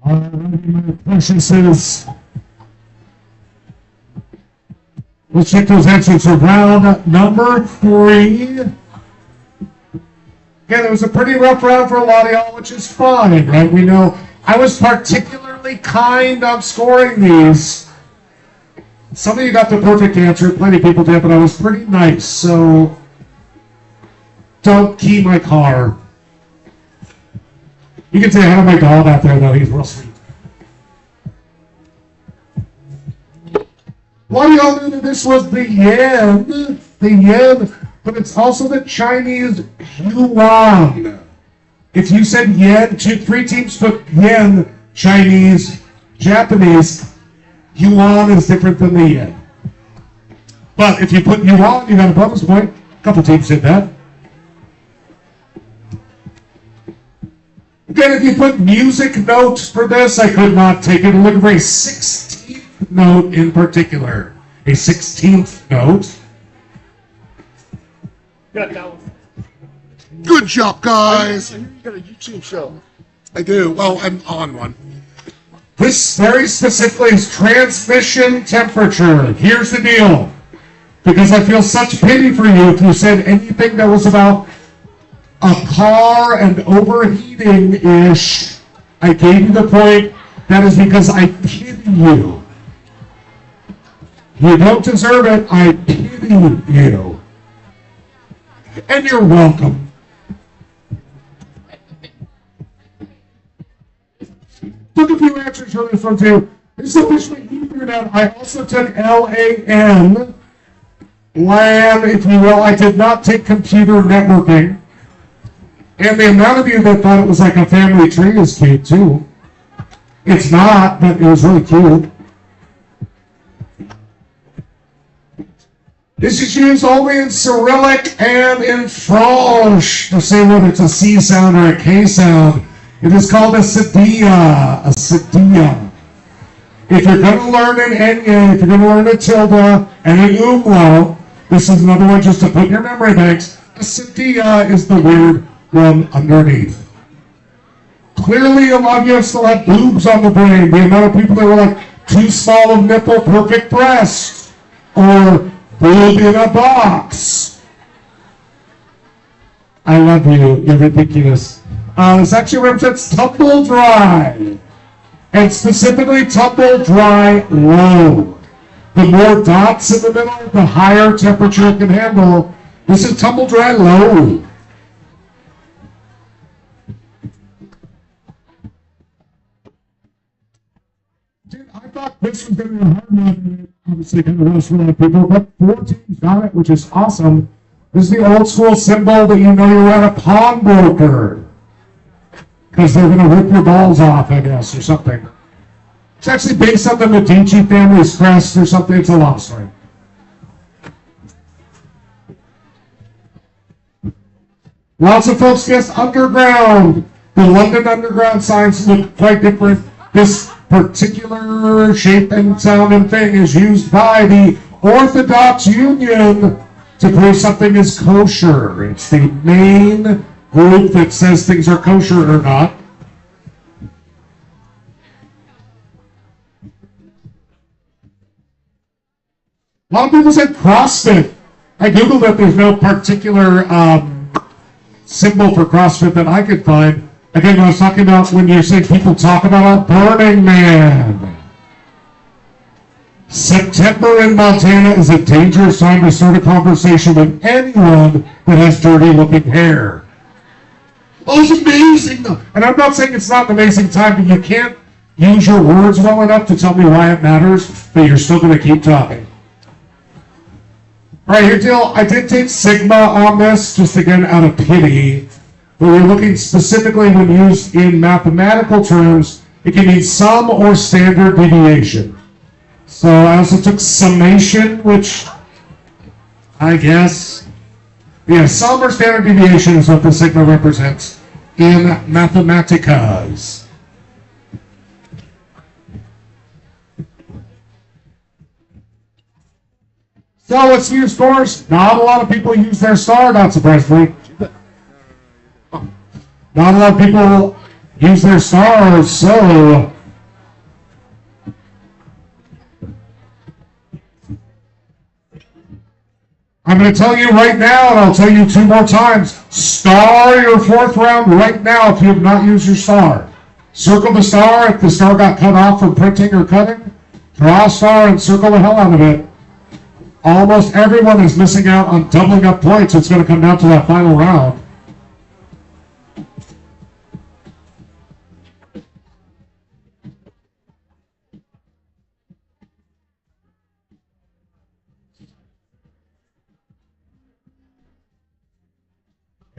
My question says, let's check those answers. So round number 3. Again, it was a pretty rough round for a lot of y'all, which is fine, right? We know I was particularly kind on scoring these. Some of you got the perfect answer, plenty of people did, but I was pretty nice, so don't key my car. You can say hi to my dog out there, though. He's real sweet. A lot of y'all knew that this was the yen, but it's also the Chinese yuan. If you said yen, 3 teams took yen, Chinese, Japanese. Yuan is different than the yen. But if you put yuan, you got a bonus point. A couple teams did that. Again, if you put music notes for this, I could not take it. Look for a 16th note in particular. A 16th note. Got that one. Good job, guys. I hear you got a YouTube show. I do. Well, I'm on one. This very specifically is transmission temperature. Here's the deal. Because I feel such pity for you if you said anything that was about a car and overheating-ish. I gave you the point. That is because I pity you. You don't deserve it. I pity you. And you're welcome. Took a few answers for this one too. This is officially figured out. I also took LAN, LAN, if you will. I did not take computer networking. And the amount of you that thought it was like a family tree is cute too. It's not, but it was really cute. This is used only in Cyrillic and in French to say whether it's a C sound or a K sound. It is called a cedilla, a cedilla. If you're going to learn an Enya, if you're going to learn a tilde and an umlaut, this is another one just to put in your memory banks. A cedilla is the weird one underneath. Clearly, a lot of you still have boobs on the brain. The amount of people that were like, too small of nipple, perfect breast, or boob in a box. I love you. You're ridiculous. This actually represents tumble dry, and specifically tumble dry low. The more dots in the middle, the higher temperature it can handle. This is tumble dry low. Dude, I thought this was going to be a hard one. Obviously, kind of roast for a lot of people, but 4 teams got it, which is awesome. This is the old school symbol that you know you're at a pawnbroker. Because they're going to rip your balls off, I guess, or something. It's actually based on the Medici family's crest or something. It's a long story. Lots of folks guessed underground. The London Underground signs look quite different. This particular shape and sound and thing is used by the Orthodox Union to prove something is kosher. It's the main group that says things are kosher or not. A lot of people said CrossFit. I googled it. There's no particular symbol for CrossFit that I could find. Again, I was talking about when you're saying people talk about a Burning Man. September in Montana is a dangerous time to start a conversation with anyone that has dirty-looking hair. Oh, it's amazing. And I'm not saying it's not an amazing time, but you can't use your words well enough to tell me why it matters, but you're still going to keep talking. All right, here, deal. I did take sigma on this, just again out of pity. But we're looking specifically when used in mathematical terms, it can mean sum or standard deviation. So I also took summation, which I guess, yeah, sum or standard deviation is what the sigma represents in Mathematicas. So let's see your scores. Not a lot of people use their star, not surprisingly. Not a lot of people use their stars, so I'm going to tell you right now, and I'll tell you 2 more times. Star your 4th round right now if you have not used your star. Circle the star if the star got cut off from printing or cutting. Draw a star and circle the hell out of it. Almost everyone is missing out on doubling up points. It's going to come down to that final round.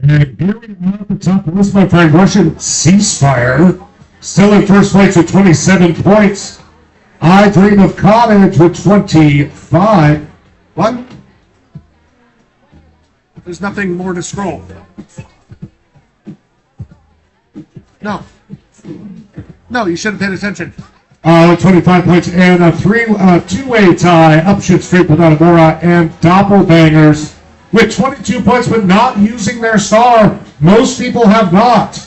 And here we are at the top of this, my friend, Russian Ceasefire. Still in first place with 27 points. I Dream of Cottage with 25. What? There's nothing more to scroll. No. No, you should have paid attention. 25 points and a two-way tie. Up Shit Street with Adamora and Doppelbangers with 22 points, but not using their star. Most people have not.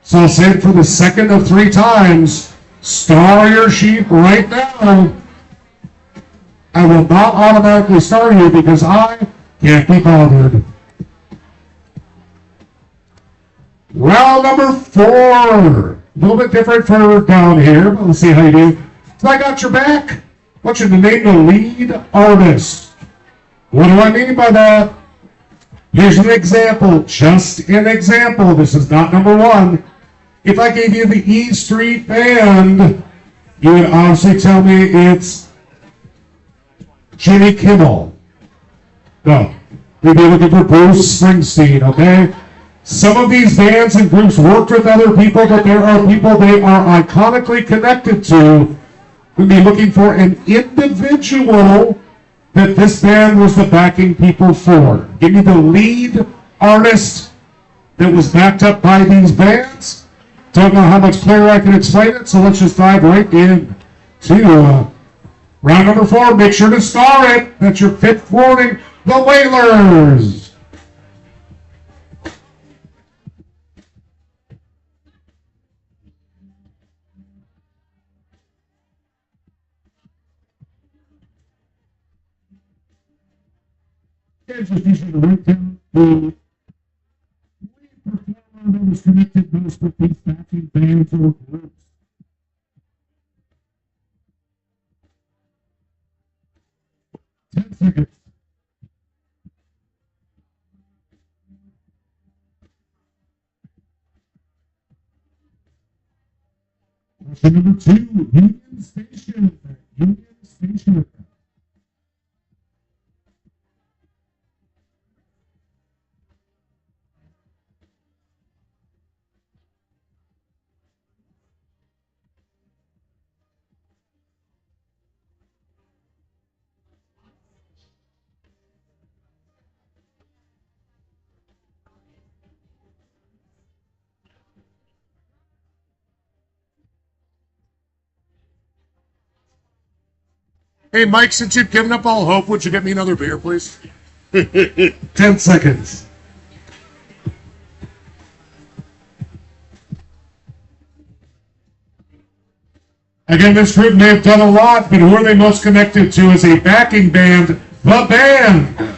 So I'll say it for the second of 3 times. Star your sheep right now. I will not automatically star you because I can't be bothered. Round number 4. A little bit different for down here, but let's see how you do. So I got your back. I want you to name the lead artist. What do I mean by that? Here's an example, just an example. This is not number 1. If I gave you the E Street Band, you would obviously tell me it's Jimmy Kimmel. No, you'd be looking for Bruce Springsteen, okay? Some of these bands and groups worked with other people, but there are people they are iconically connected to. We'd be looking for an individual that this band was the backing people for. Give me the lead artist that was backed up by these bands. Don't know how much clearer I can explain it, so let's just dive right in to round number 4. Make sure to star it. That's your 5th warning. The Wailers. Here's just easy to write down the lead performer that was connected most with these backing bands or groups. Seconds. Question number 2, Union Station. Union Station. Hey, Mike, since you've given up all hope, would you get me another beer, please? 10 seconds. Again, this group may have done a lot, but who are they most connected to as a backing band? The Band.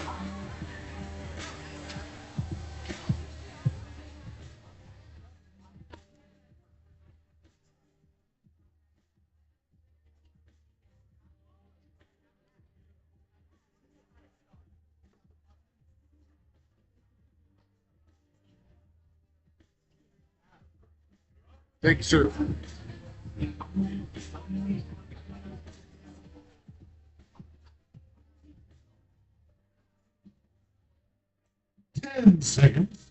Thank you, sir. Ten seconds.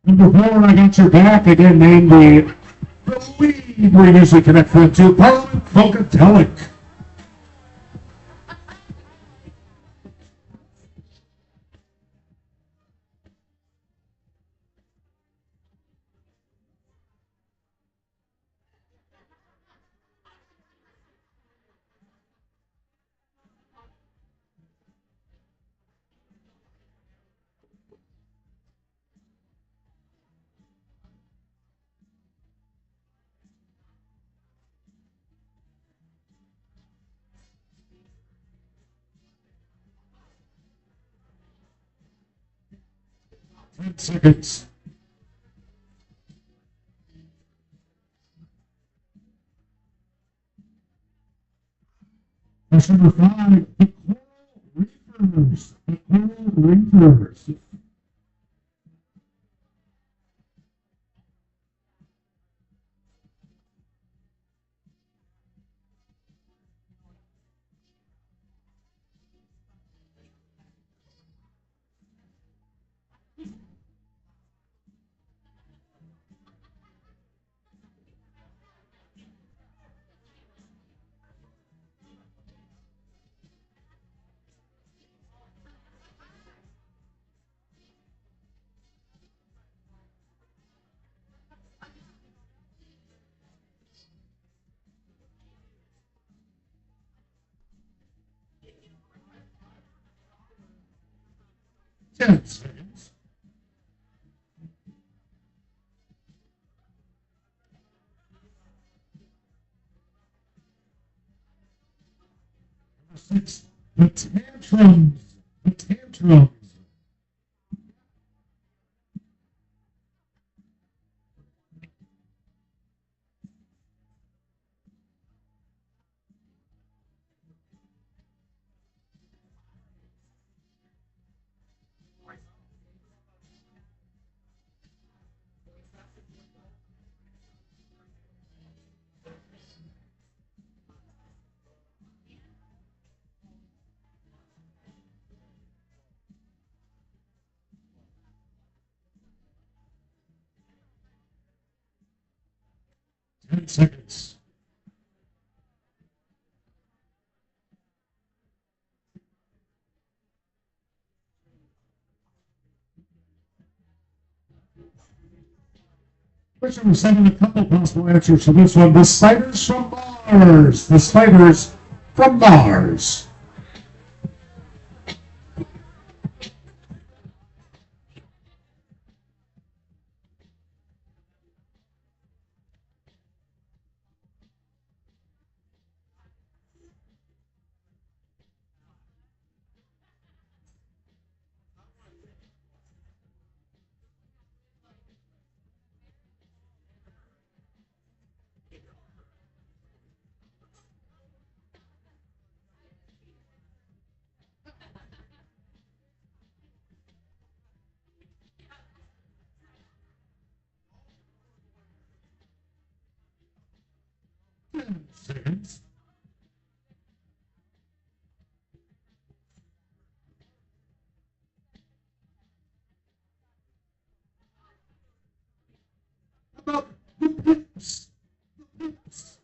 Number 4, I got your back. Again, named the lead we usually connect them to, Parliament Funkadelic. 10 seconds. Question number 5, the Coral Reefers. The Coral Reefers. Ten seconds. Number 6, the Tantrums. The Tantrums. 10 seconds. Question number 7, a couple possible answers for this one. The Spiders from Mars. The Spiders from Mars. Seconds. About the Pips. The Pips.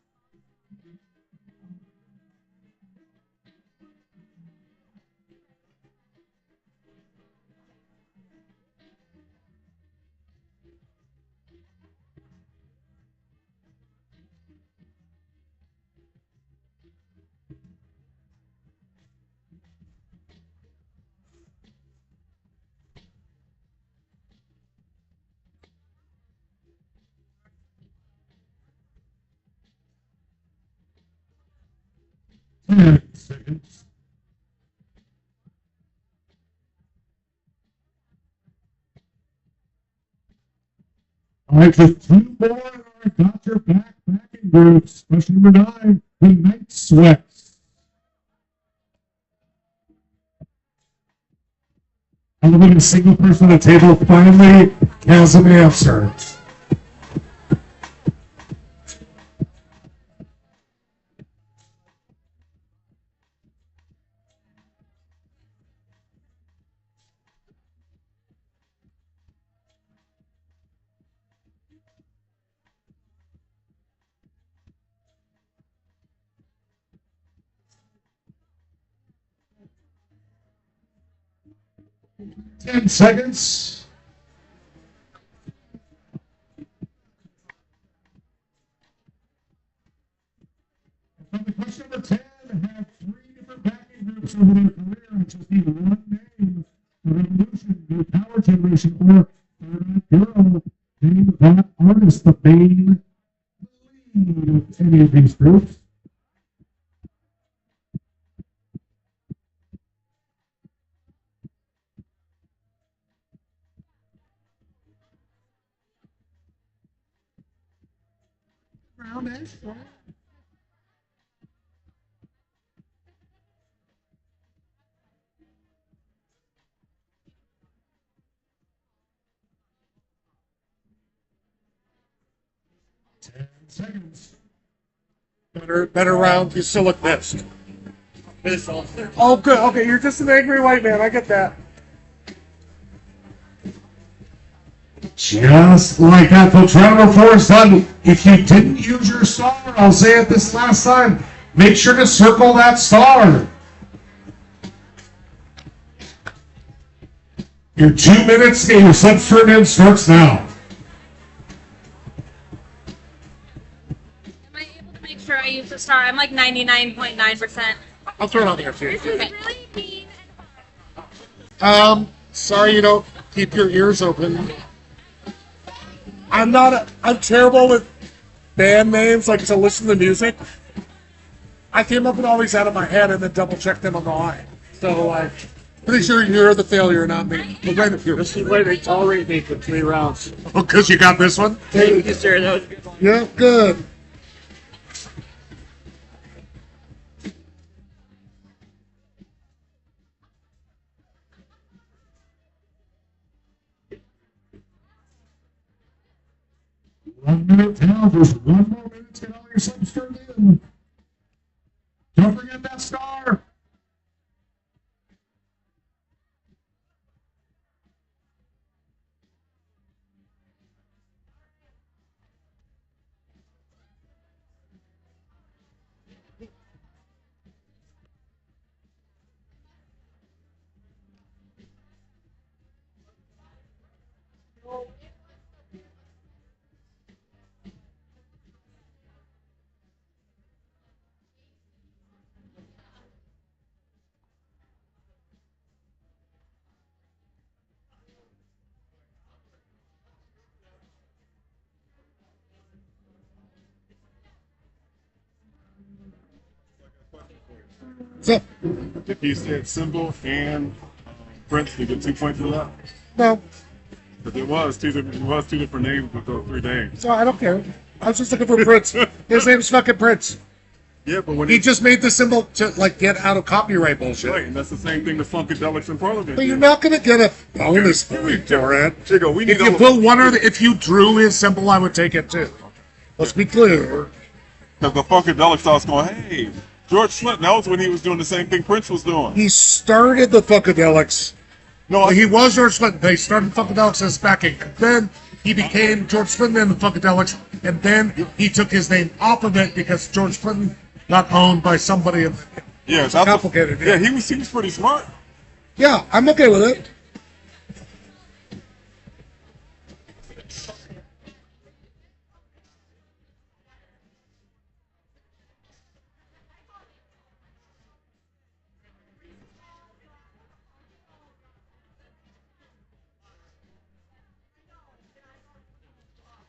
Seconds. All right, just 2 more in our Got Your Back backing groups. Question number 9, the Night Sweats. And look at a single person at the table finally has an answer. Ten seconds. Question number 10 have 3 different backing groups over their career. I just need one name. The Revolution, the Power Generation, or Third Eye Girl. Name that artist, the main lead of any of these groups. around-ish, right? Seconds. Better round. You still look pissed. Oh, good. Okay, you're just an angry white man. I get that. Just like that, folks. Round number 4 is done. If you didn't use your star, I'll say it this last time. Make sure to circle that star. Your 2 minutes to get your slips turned in starts now. Am I able to make sure I use the star? I'm like 99.9%. I'll throw it on there too. This is really mean. Sorry you don't keep your ears open. I'm terrible with band names, like to listen to music. I came up with all these out of my head and then double checked them on the line. So I'm pretty sure you're the failure, not me. But right up here. This is why they tolerate me for 3 rounds. Oh, because you got this one? Thank you, sir. That was a good one. Yeah, good. One minute now, just 1 more minute to get all your slips turned in. Don't forget that star. What's up? You said Symbol and Prince. You get 2 points for that. No, But there was two different names with those 3 names. so I don't care. I was just looking for Prince. His name's fucking Prince. Yeah, but when He just made the symbol to like get out of copyright bullshit. right, and that's the same thing the Funkadelics in Parliament. But you're did. not gonna get a bonus point for it. Chico, we need If you all put one or if you drew his symbol, I would take it too. Let's be clear. because the Funkadelics starts going, hey, George Clinton. That was when he was doing the same thing Prince was doing. He started the Funkadelics. No, He was George Clinton. They started Funkadelics as backing. Then he became George Clinton and the Funkadelics, and then he took his name off of it because George Clinton got owned by somebody. yeah, It's that's complicated. yeah, he was pretty smart. Yeah, I'm okay with it.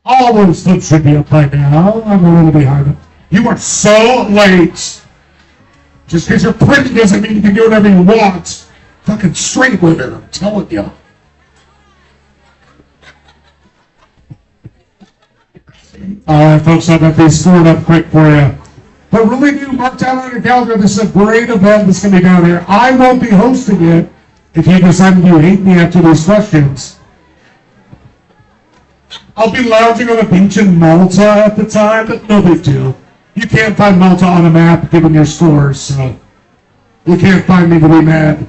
All those slips should be up by now. I'm a little behind. You are so late. Just because you're pretty doesn't mean you can do whatever you want. Fucking straight with it, I'm telling you. Alright, folks, I've got these stored up quick for you. But really do mark down on your calendar. This is a great event that's going to be down here. I won't be hosting it if you decide you hate me after these questions. I'll be lounging on the beach in Malta at the time, but no big deal. You can't find Malta on a map given your scores, so you can't find me to be mad.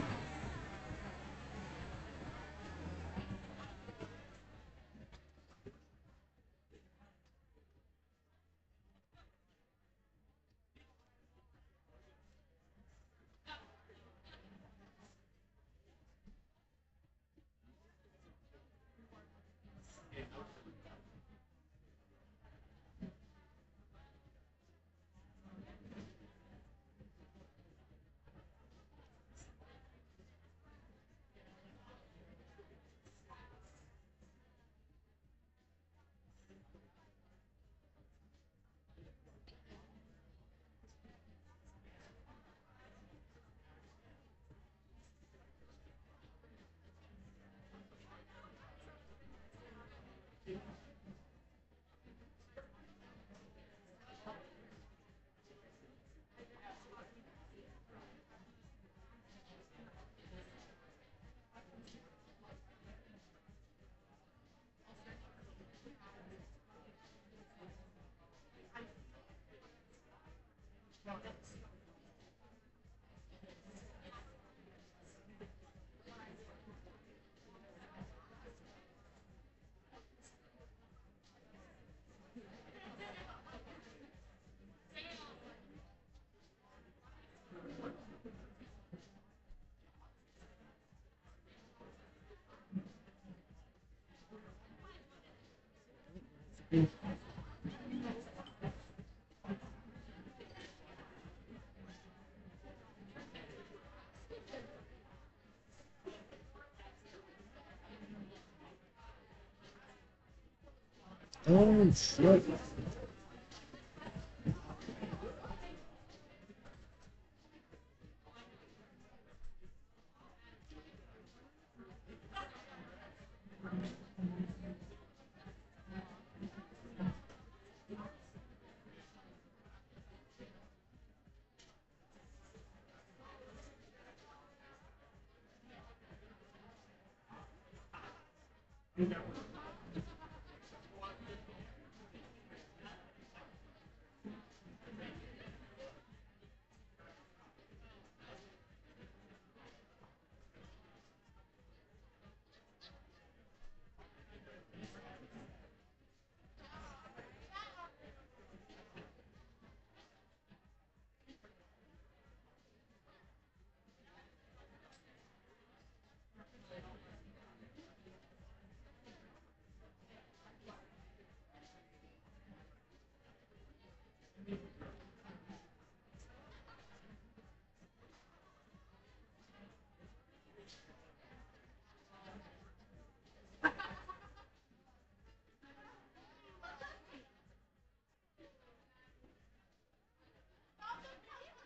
Oh shit.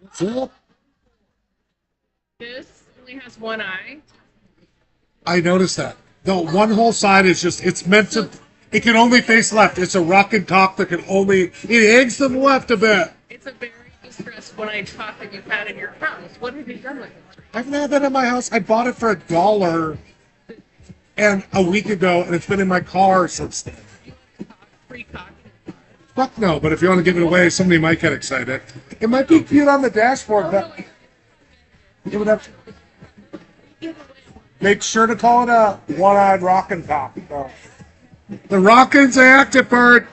What's up? This only has one eye. I noticed that. The one whole side is just, it's meant to, it can only face left. It's a rock and talk that can only, it hangs to the left a bit. It's a very distressed one-eyed talk that you found in your house. What have you done with it? I haven't had that in my house. I bought it for $1 and a week ago, and it's been in my car since then. Free cock. Fuck no, but if you want to give it away, somebody might get excited. It might be cute on the dashboard, but it would have to make sure to call it a one-eyed rockin' talk. The rockin's active bird.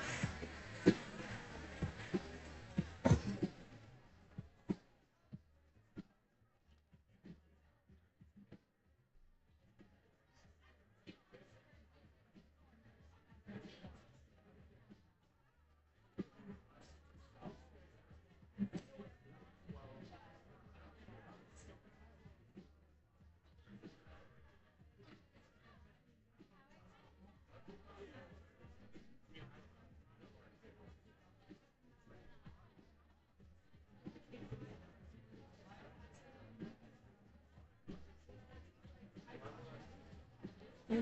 Who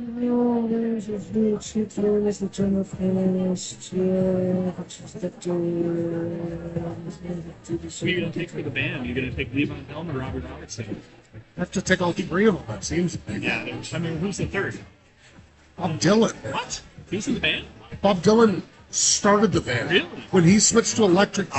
are you gonna take for the band? You gonna take Levon Helm or Robbie Robertson? I have to take all 3 of them, that seems. Yeah, I mean, who's the third? Bob Dylan. What? He's in the band? Bob Dylan started the band. Really? When he switched to electric,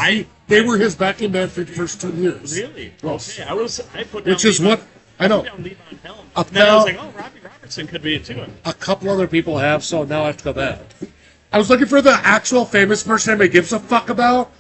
they were his backing band for the first 2 years. Really? Yes. Okay, I put down Which is Levon- what I know. put down Levon Helm. Up And then I was now- like, oh, Robbie Robertson could be it too. A couple other people have, so now I have to go back. I was looking for the actual famous person anybody gives a fuck about.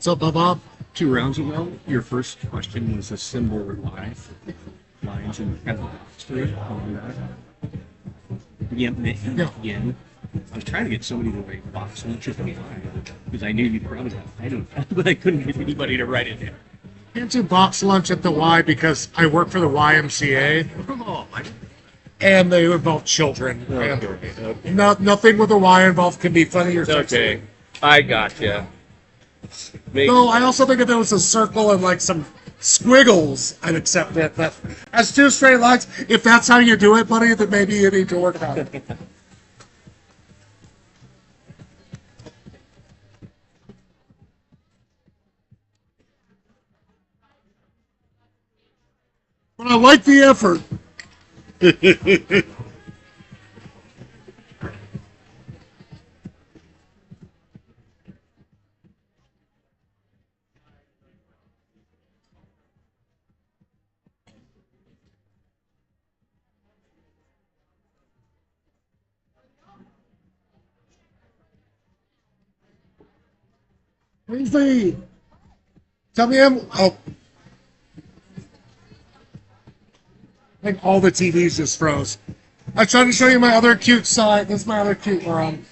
What's up, Bob? 2 rounds ago, your first question was a symbol or lie. Lines and kind of a box to it. Again. I was trying to get somebody to write box lunch at the line because I knew you'd probably have item, but I couldn't get anybody to write it down. Can't do box lunch at the Y because I work for the YMCA. Oh, And they involve children. And nothing with a Y involved can be funny or sexy. Okay, I gotcha. No, I also think if there was a circle and like some squiggles, I'd accept it. But as 2 straight lines, if that's how you do it, buddy, then maybe you need to work on it. But I like the effort. Where's the... Tell me I'm... Oh. I think all the TVs just froze. I tried to show you my other cute side. This is my other cute one.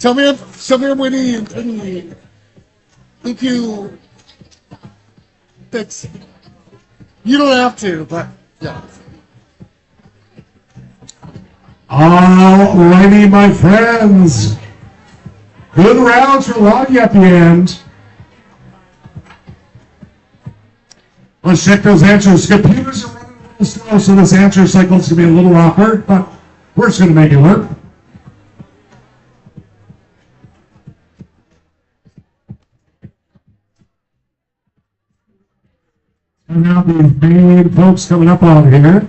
Tell me I'm winning and think you... That's... You don't have to, but... Yeah. Alrighty, my friends. Good rounds for Lonnie at the end. Let's check those answers. Computers are running a little slow, so this answer cycle is going to be a little awkward, but we're just going to make it work. And now the main folks coming up on here.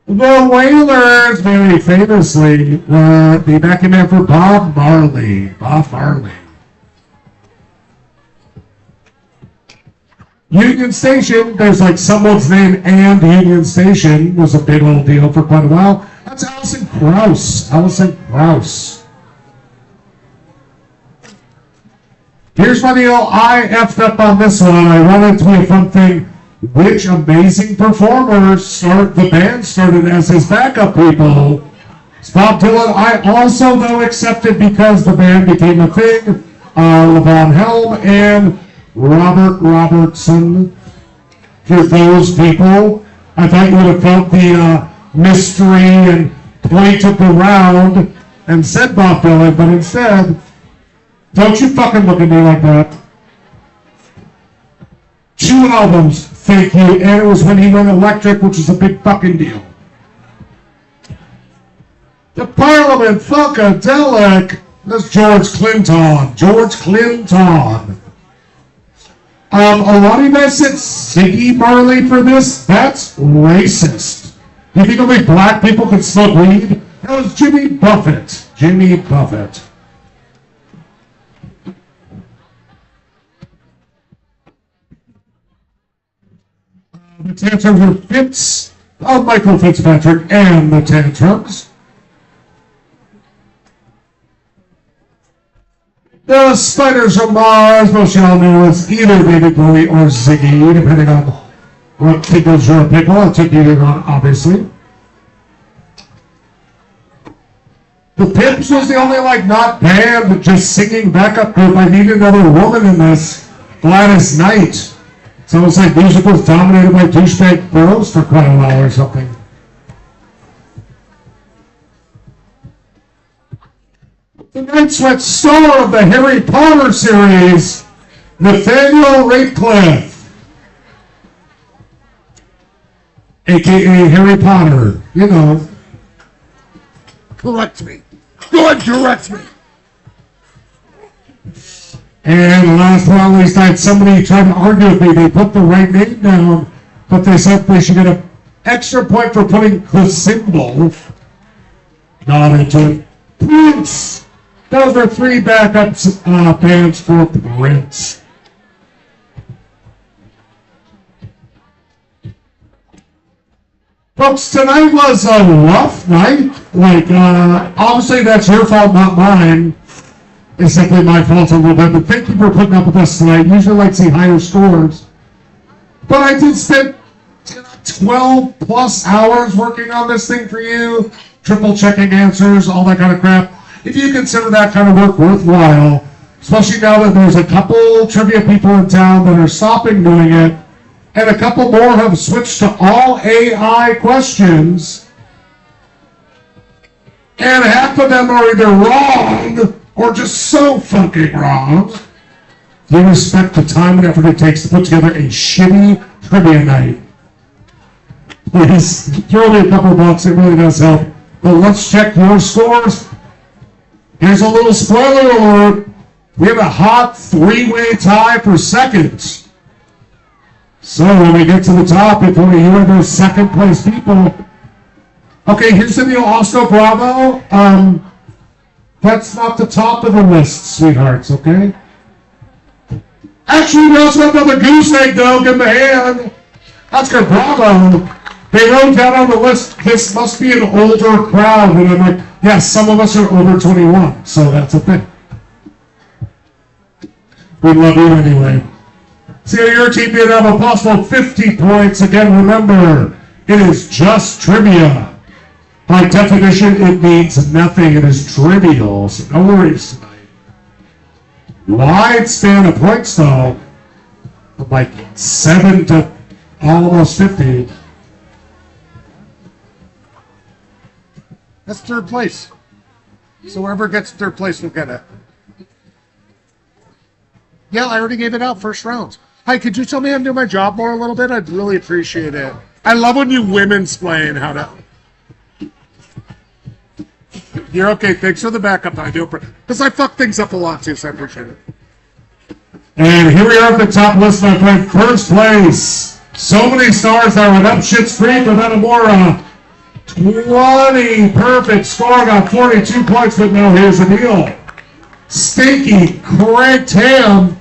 The Whalers, very famously, were the backing man for Bob Marley. Bob Marley. Union Station, there's like someone's name and Union Station was a big old deal for quite a while. That's Alison Krauss. Alison Krauss. Here's my deal. I effed up on this one. I wanted it to be a fun thing. Which amazing performers the band started as his backup people? It's Bob Dylan. I also, though, accepted because the band became a thing. Levon Helm and Robert Robertson. For those people, I thought you would have felt the mystery and pointed around and said Bob Dylan, but instead, don't you fucking look at me like that. 2 albums, thank you, and it was when he went electric, which is a big fucking deal. The Parliament Funkadelic. That's George Clinton. George Clinton. A lot of you guys said Ziggy Marley for this. That's racist. You think only black people can smoke weed? That was Jimmy Buffett. Jimmy Buffett. The Tantrums were Michael Fitzpatrick and the Tantrums. The Spiders from Mars, most y'all knew was either David Bowie or Ziggy, depending on what tickles your pickle. I took either one, obviously. The Pips was the only, not band, but just singing backup group. I need another woman in this. Gladys Knight. So it's like music was dominated by douchebag girls for quite a while or something. The Night Sweat star of the Harry Potter series, Nathaniel Ratcliffe, a.k.a. Harry Potter, you know. Correct me. Go ahead, correct me. And last but not least, I had somebody trying to argue with me. They put the right name down, but they said they should get an extra point for putting the symbol not into it. Prince. Those are 3 backups bands for Prince. Folks, tonight was a rough night. Obviously that's your fault, not mine. It's simply my fault a little bit, but thank you for putting up with us tonight. Usually like to see higher scores. But I did spend 12 plus hours working on this thing for you, triple checking answers, all that kind of crap. If you consider that kind of work worthwhile, especially now that there's a couple trivia people in town that are stopping doing it, and a couple more have switched to all AI questions, and half of them are either wrong or just so fucking wrong. You respect the time and effort it takes to put together a shitty trivia night. Please throw me a couple bucks, it really does help. But let's check your scores. Here's a little spoiler alert. We have a hot 3-way tie for second. So when we get to the top, if only you are those second place people. Okay, here's the deal, Oscar Bravo. That's not the top of the list, sweethearts, okay? Actually, we also have another goose egg, though. Give him a hand. Oscar Bravo. They wrote down on the list, this must be an older crowd. And I'm like, yes, some of us are over 21, so that's a thing. We love you anyway. See, your team did have a possible 50 points. Again, remember, it is just trivia. By definition, it means nothing. It is trivial, so no worries tonight. Wide span of points, though, from like 7 to almost 50. That's third place. So whoever gets third place will get it. Yeah, I already gave it out first round. Hi, could you tell me how to do my job more a little bit? I'd really appreciate it. I love when you women explain how to... You're okay. Thanks for the backup. I do because I fuck things up a lot too, so I appreciate it. And here we are at the top list, my friend. First place. So many stars that went up shit's creek without a more 20 perfect score. Got 42 points, but no, here's the deal. Stinky cracked ham.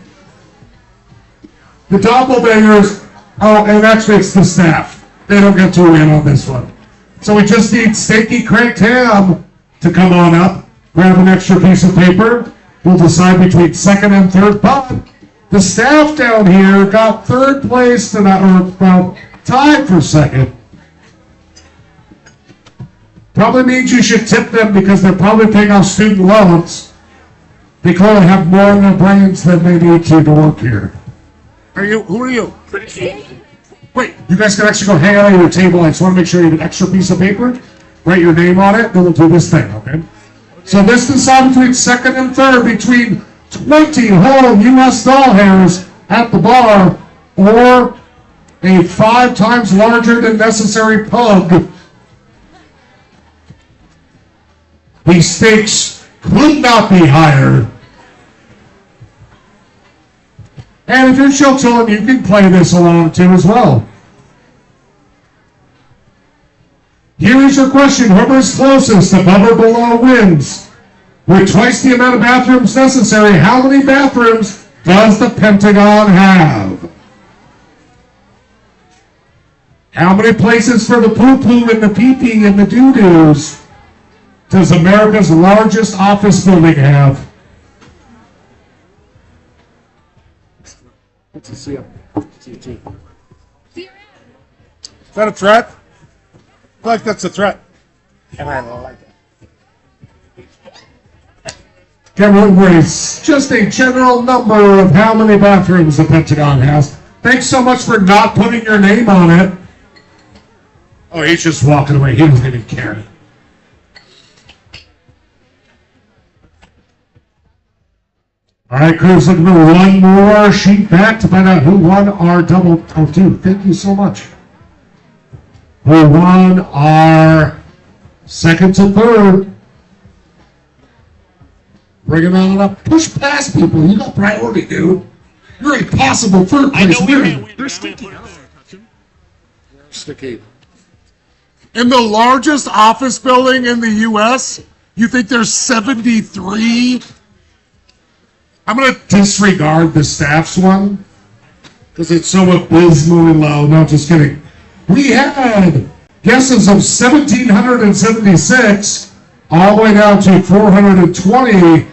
The doppelbangers. Oh, and actually it's the staff. They don't get to win on this one. So we just need Stinky cracked ham to come on up, grab an extra piece of paper, will decide between second and third. But the staff down here got third place tonight, or well, tied for second. Probably means you should tip them because they're probably paying off student loans. They clearly have more in their brains than they need to work here. Who are you? Wait, you guys can actually go hang out on your table. I just want to make sure you have an extra piece of paper. Write your name on it, then we'll do this thing, okay? So this decides between second and third between 20 whole U.S. doll hairs at the bar or a 5 times larger than necessary pug. These stakes could not be higher. And if you're show children, you can play this along too as well. Here is your question. Whoever is closest, above or below, wins. With twice the amount of bathrooms necessary, how many bathrooms does the Pentagon have? How many places for the poo-poo and the pee-pee and the doo-doos does America's largest office building have? What's a CT? Is that a threat? I feel like that's a threat. And I like it. Cameron Grace, just a general number of how many bathrooms the Pentagon has. Thanks so much for not putting your name on it. Oh, he's just walking away. He doesn't even care. All right, Cruz, looking for one more sheet back to find out who won our double. Oh, dude, thank you so much. Who won our second to third. Bring it on up. Push past people. You got priority, dude. You're a possible third place winner. They're sticky. Sticky. In the largest office building in the U.S., you think there's 73? I'm going to disregard the staff's one because it's so abysmally low. No, just kidding. We had guesses of 1,776 all the way down to 420.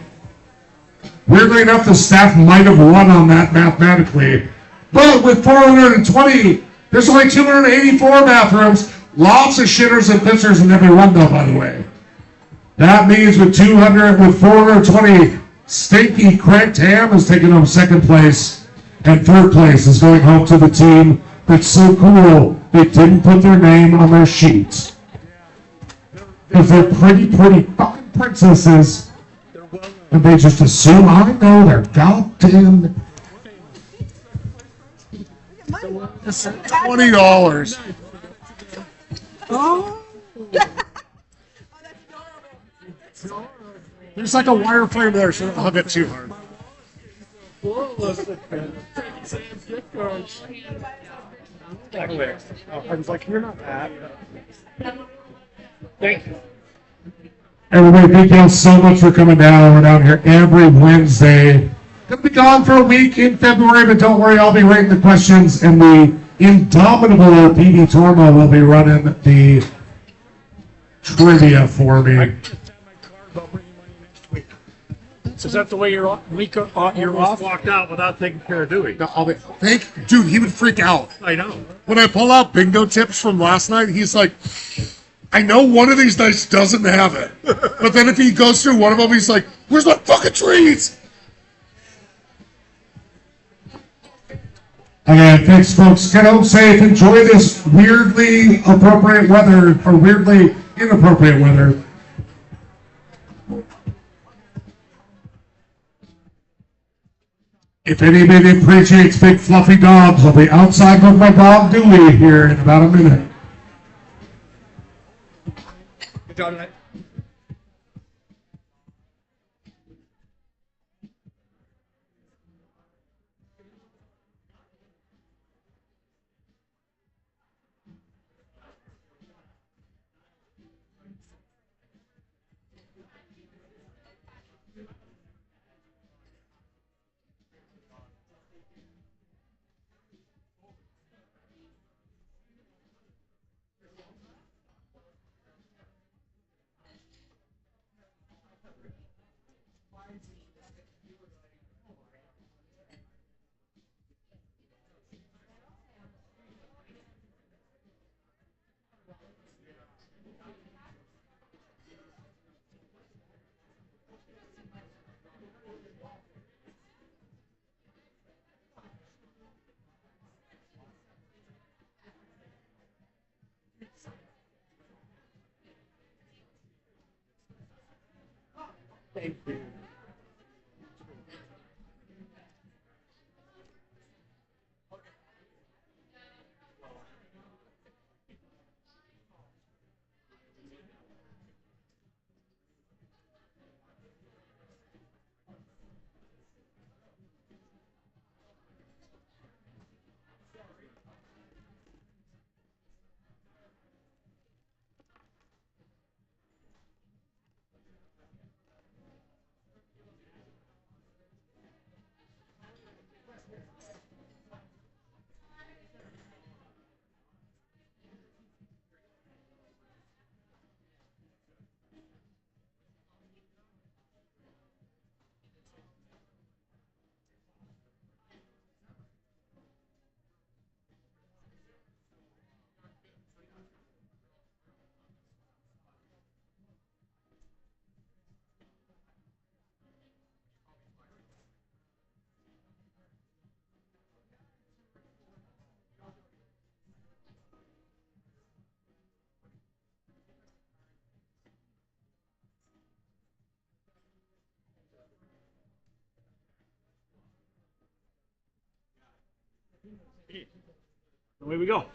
Weirdly enough, the staff might have won on that mathematically. But with 420, there's only 284 bathrooms. Lots of shitters and pissers in every one, though, by the way. That means with 420, Stinky Cranked Ham is taking home second place, and third place is going home to the team that's so cool they didn't put their name on their sheets. Because they're pretty fucking princesses, and they just assume I know their goddamn. $20. Oh. There's like a wireframe there, so don't hug it too hard. I was like, you're not that. Thank you. Everybody, thank you all so much for coming down. We're down here every Wednesday. Gonna be gone for a week in February, but don't worry, I'll be rating the questions, and the indomitable PD Tormo will be running the trivia for me. Is that the way you're off? You're off? Walked out without taking care of Dewey. No, dude, he would freak out. I know. When I pull out bingo tips from last night, he's like, I know one of these dice doesn't have it. But then if he goes through one of them, he's like, where's my fucking trees? Again, thanks, folks. Get home safe. Enjoy this weirdly appropriate weather, or weirdly inappropriate weather. If anybody appreciates big fluffy dogs, I'll be outside with my dog Dewey here in about a minute. Good job tonight. Away we go.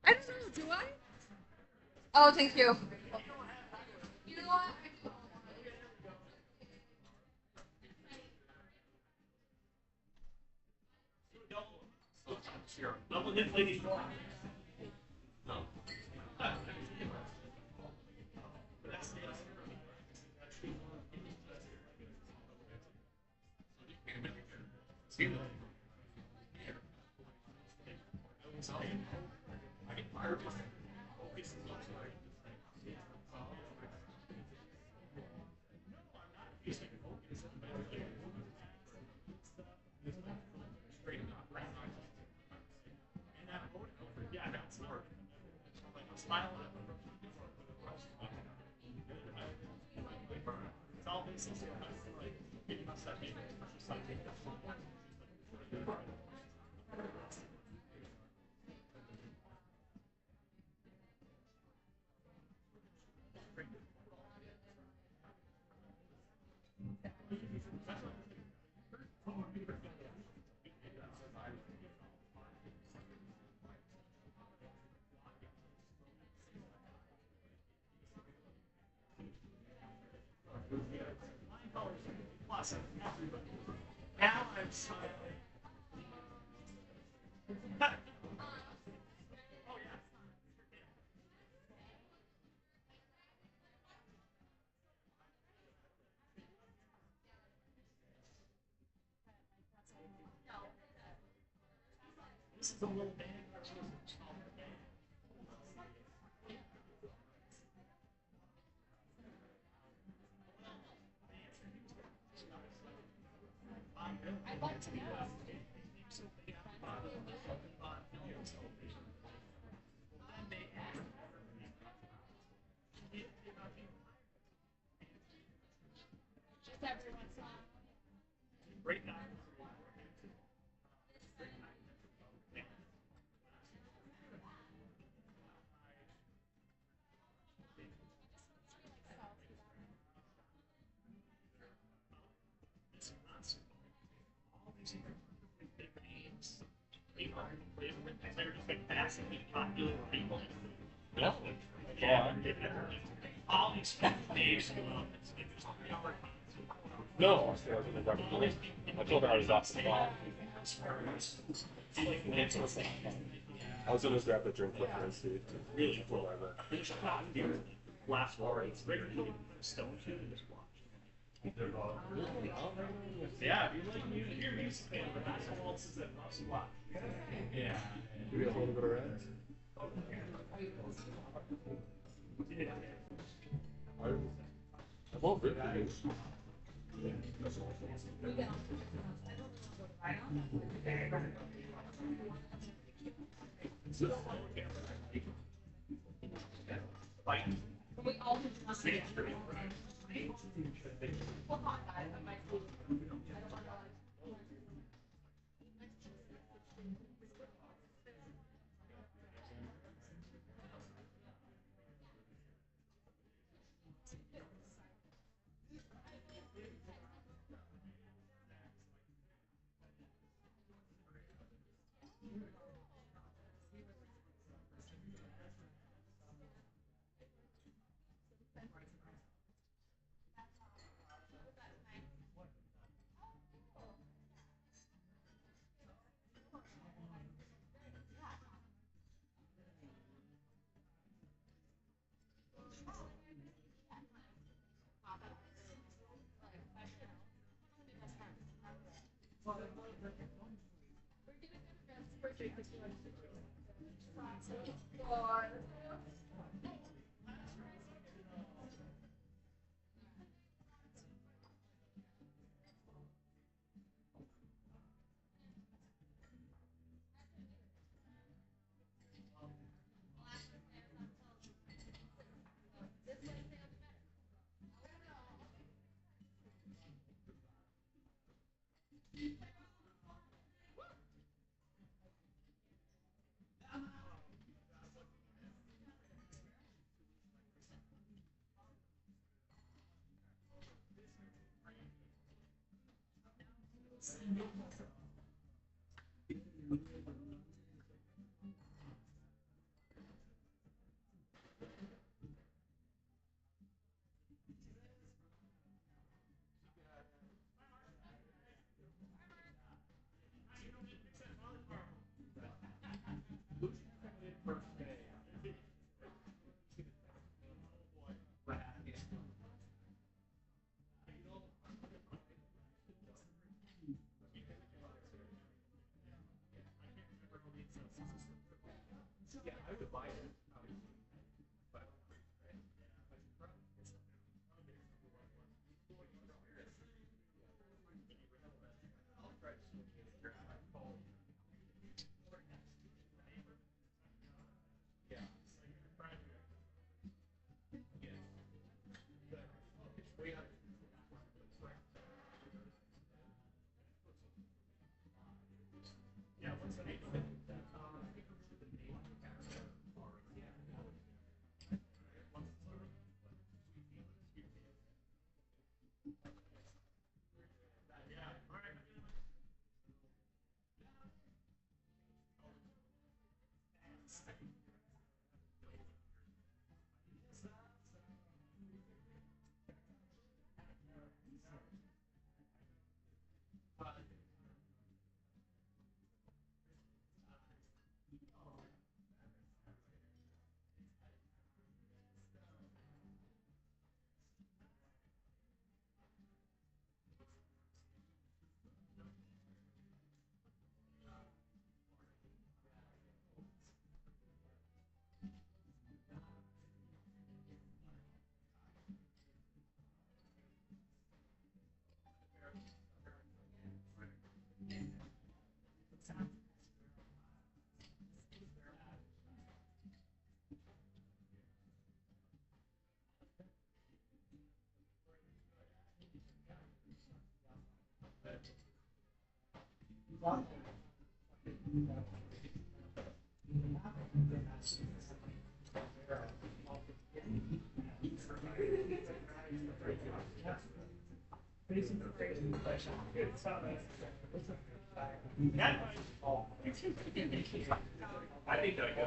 I don't know, do I? Oh, thank you. You know what? Double hit, ladies. Now I'm smiling. This is a little band. I'd like to know. Just every once in a while. Great night. All these big names, No, I told her I was off the ball. I was gonna grab a drink with her and see. Really cool. Last war, it's very stone too. Just watch. Yeah, if you like music, you're a music fan, but that's all else is that loves to watch. Yeah. Do we have a little bit of red? I won't rip it. We all just see it. I think that goes.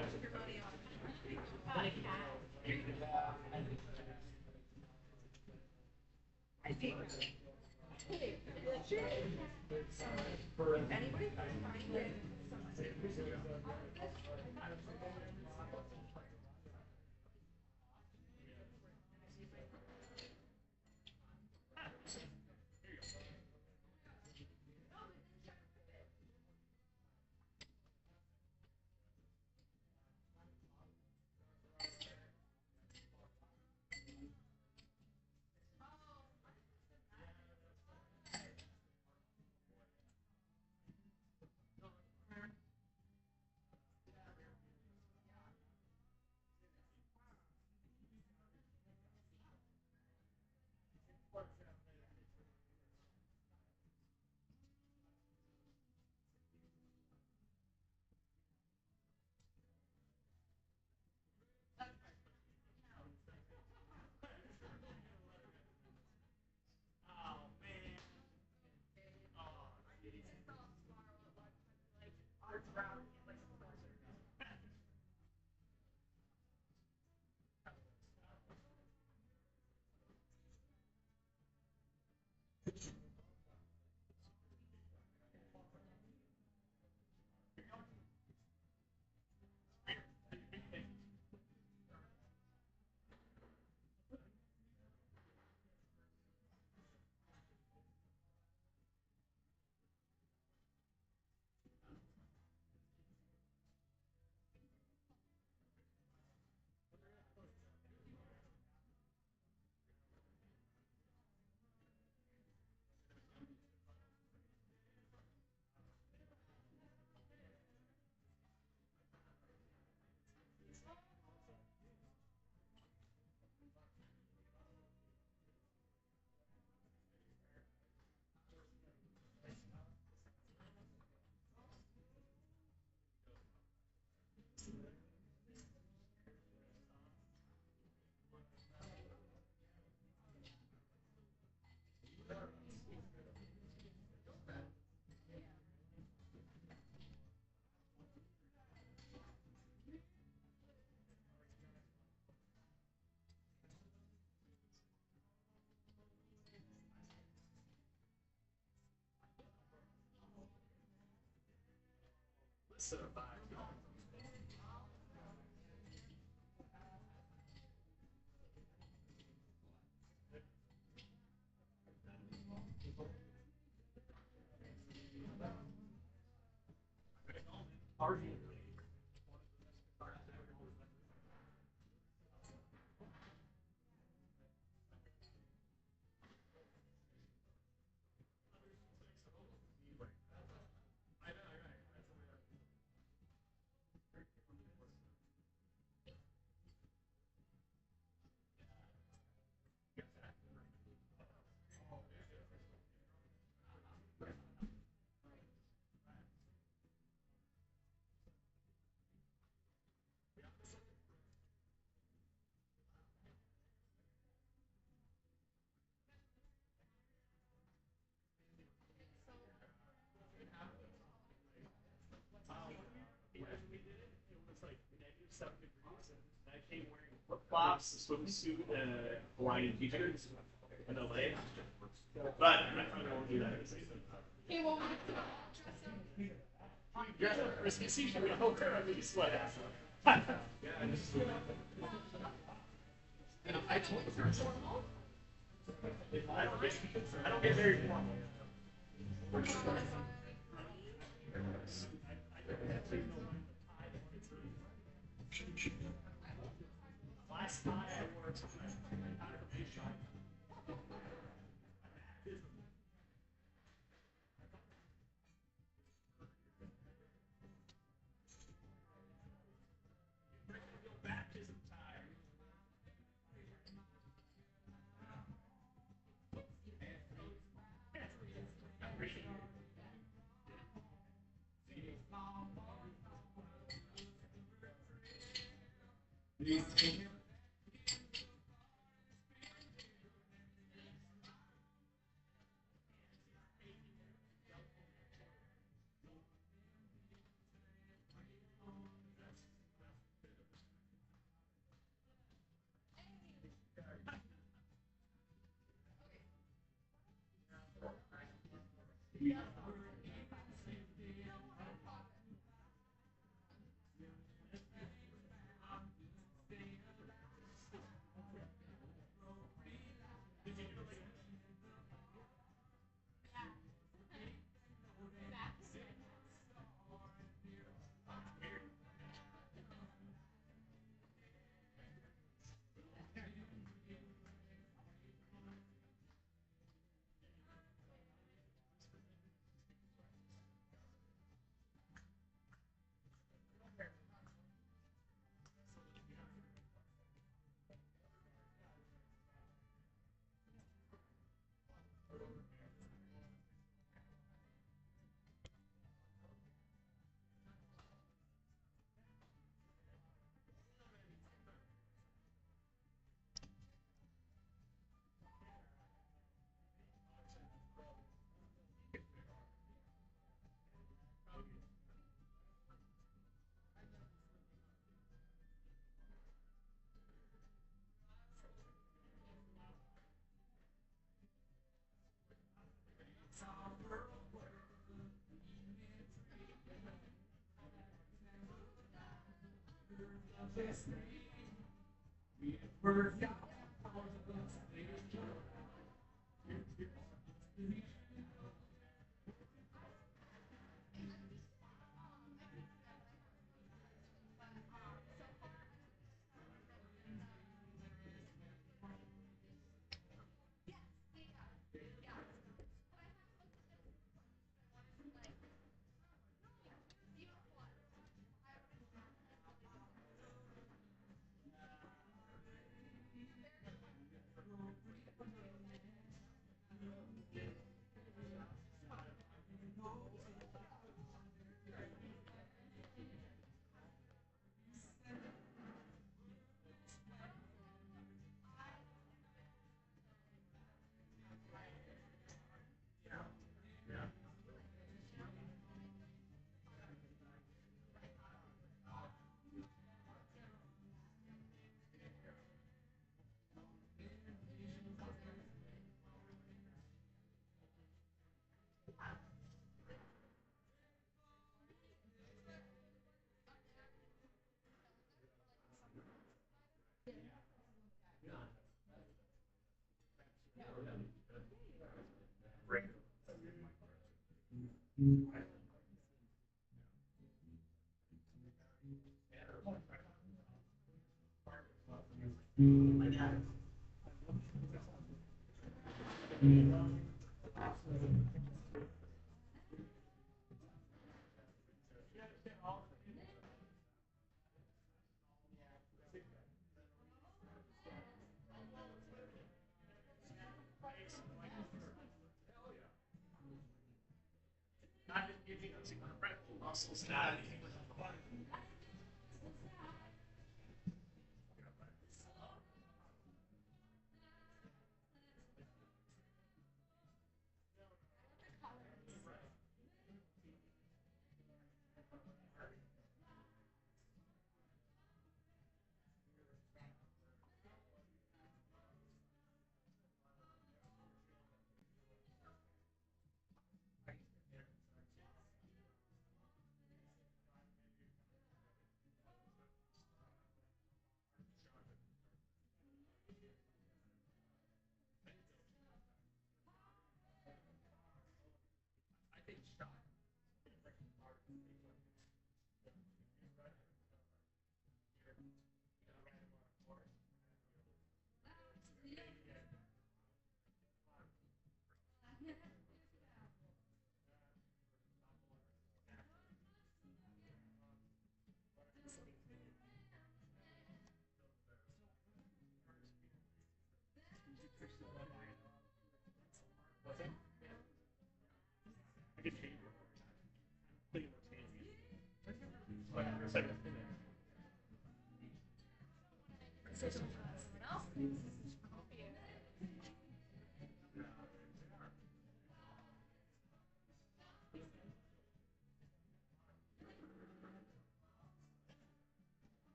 Flops, a swimsuit, and a Hawaiian t-shirt, and a leg. But I'm not going to do that. He won't Dress up for Christmas Eve, you're going to hold her under your sweat. I told her. I don't get very formal. Last time I wore it, baptism time.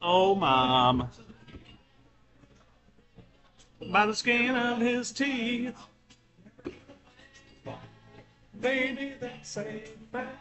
Oh, Mom. By the skin of his teeth. Baby, that's a fact.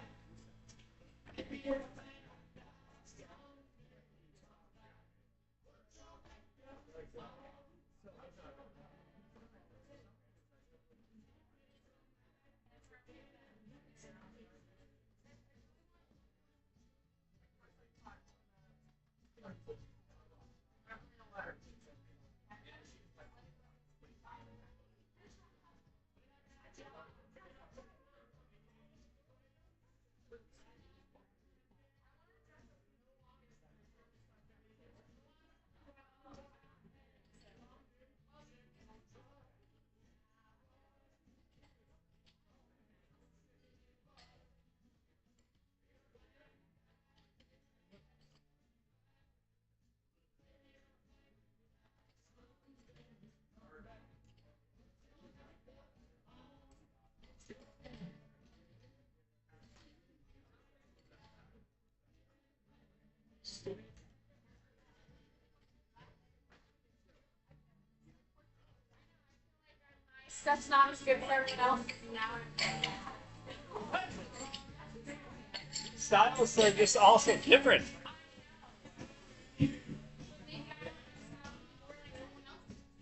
That's not as good for everyone else. Styles are just also different.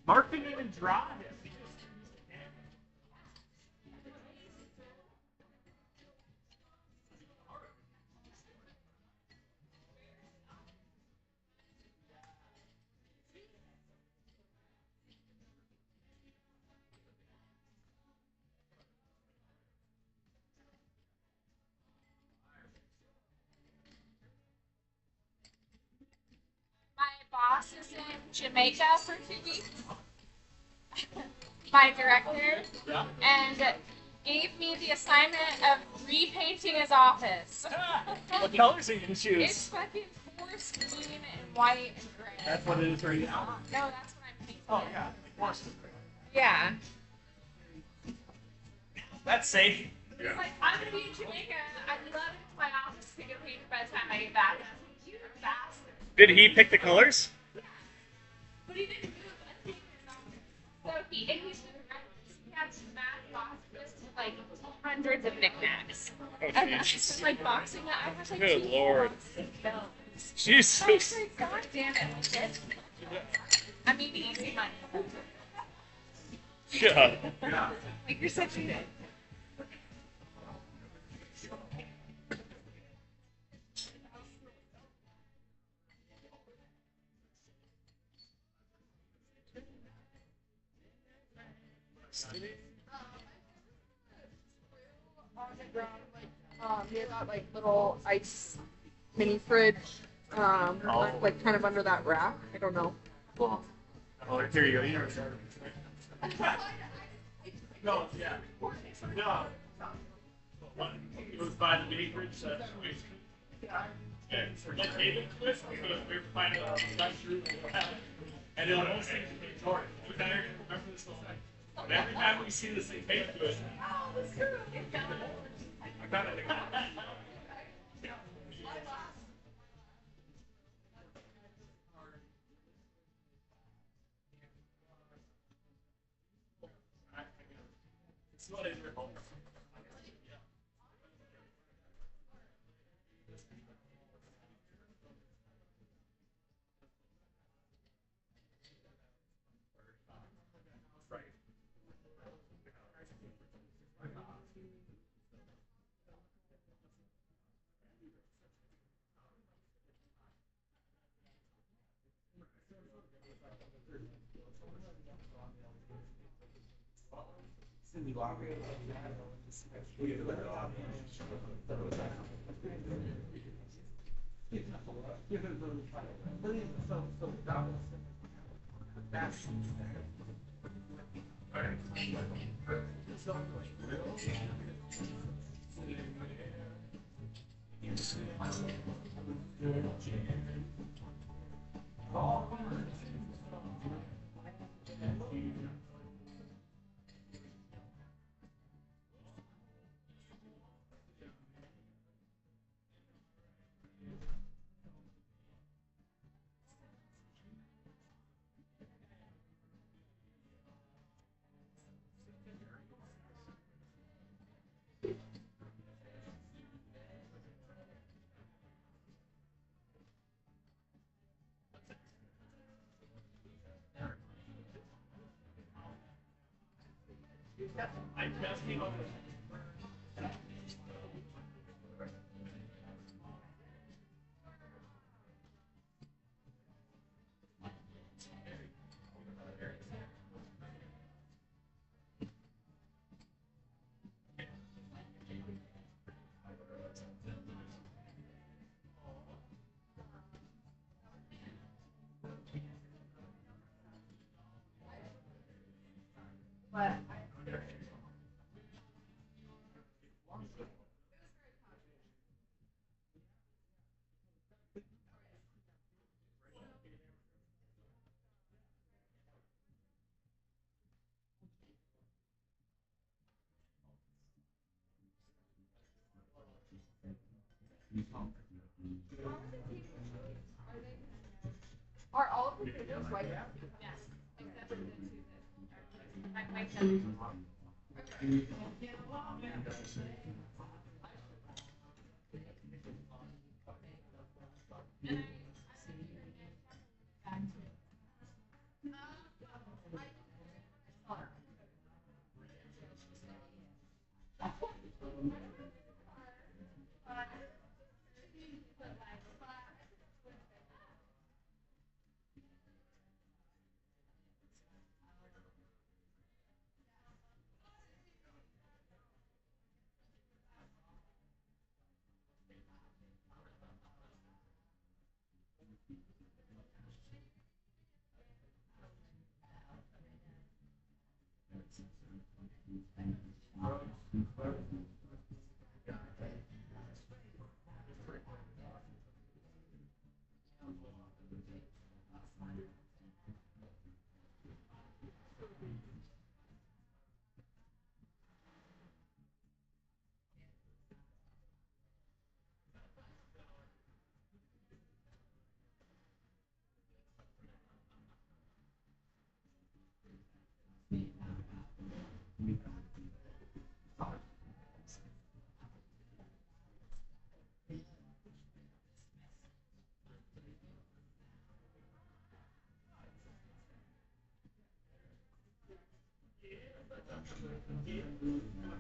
Mark didn't even draw him. My boss is in Jamaica for 2 weeks. My director, and gave me the assignment of repainting his office. What colors are you gonna It's choose? fucking forest green and white and gray. That's what it is right now. No, that's what I'm painting. Oh yeah, of course. Yeah. That's safe. It's like, I'm gonna be in Jamaica. I'd love if my office could get painted by the time I get back. You bastard. Did he pick the colors? But he didn't move unpainted his office. So he's the director. He has mad boxes with like hundreds of knickknacks. Oh, And jeez. it's just like boxing that. I have like Good 2 Lord. boxes of films. Jesus. I was like, God damn it. I mean, easy money. Yeah. Like you're such a. On the ground, like near that like little ice mini fridge, like kind of under that rack. I don't know. Oh, here you go. Here. No, yeah. No. It was by the mini fridge. And forget David Twist because we were finding a restroom and it almost seems to be Jordan. We better remember this whole thing. But every time we see this thing paid to us, I got it again. It's not in your home. Right. I just came up with Are all of the videos white? Yes. Except for the two that I sent.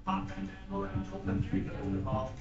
Pop that ammo and open the ball.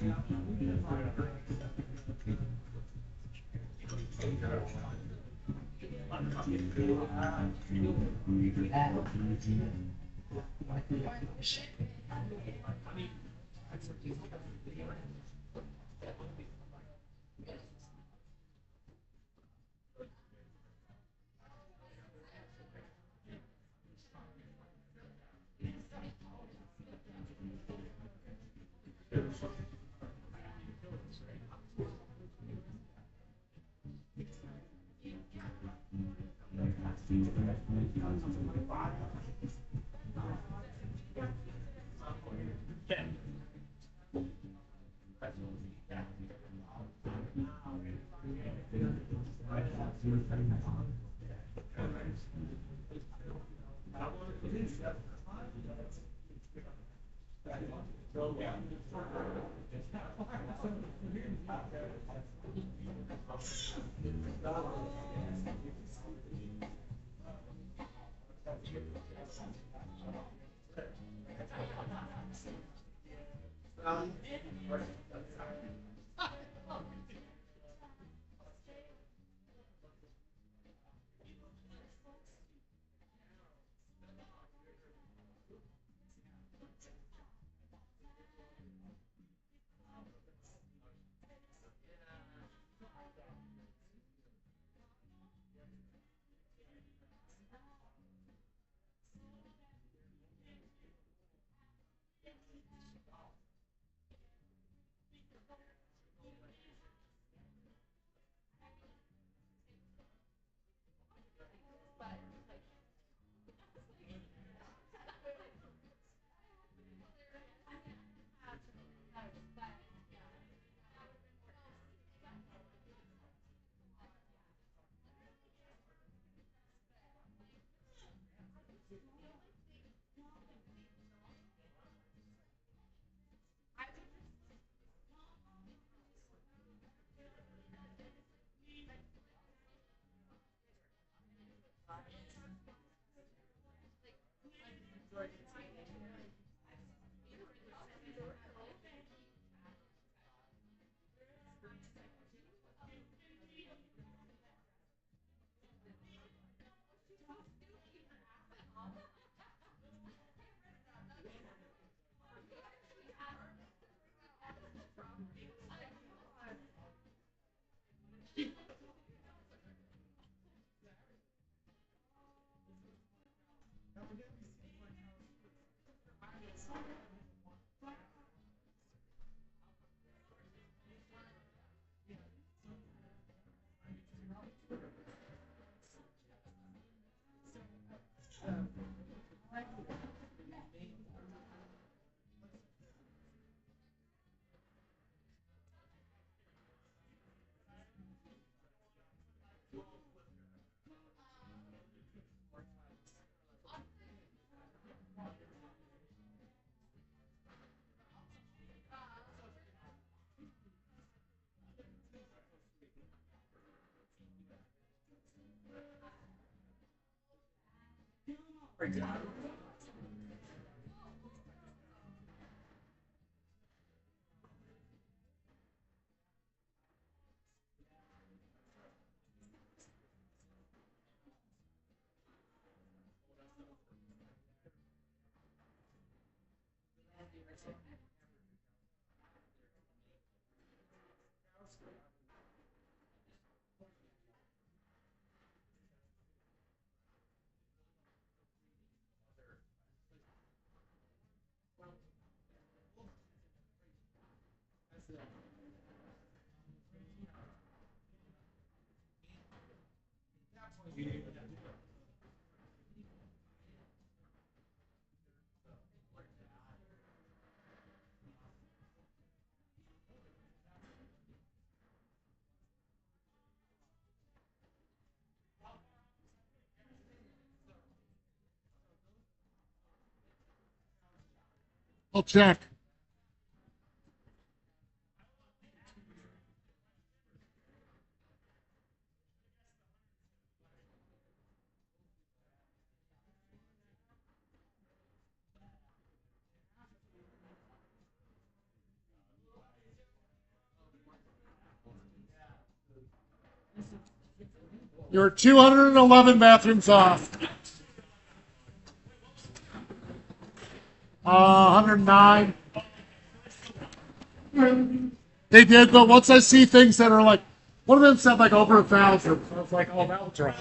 I'll check. You're 211 bathrooms off. 109. They did, but once I see things that are like, one of them said like over 1,000. So I was like, oh, that'll drop.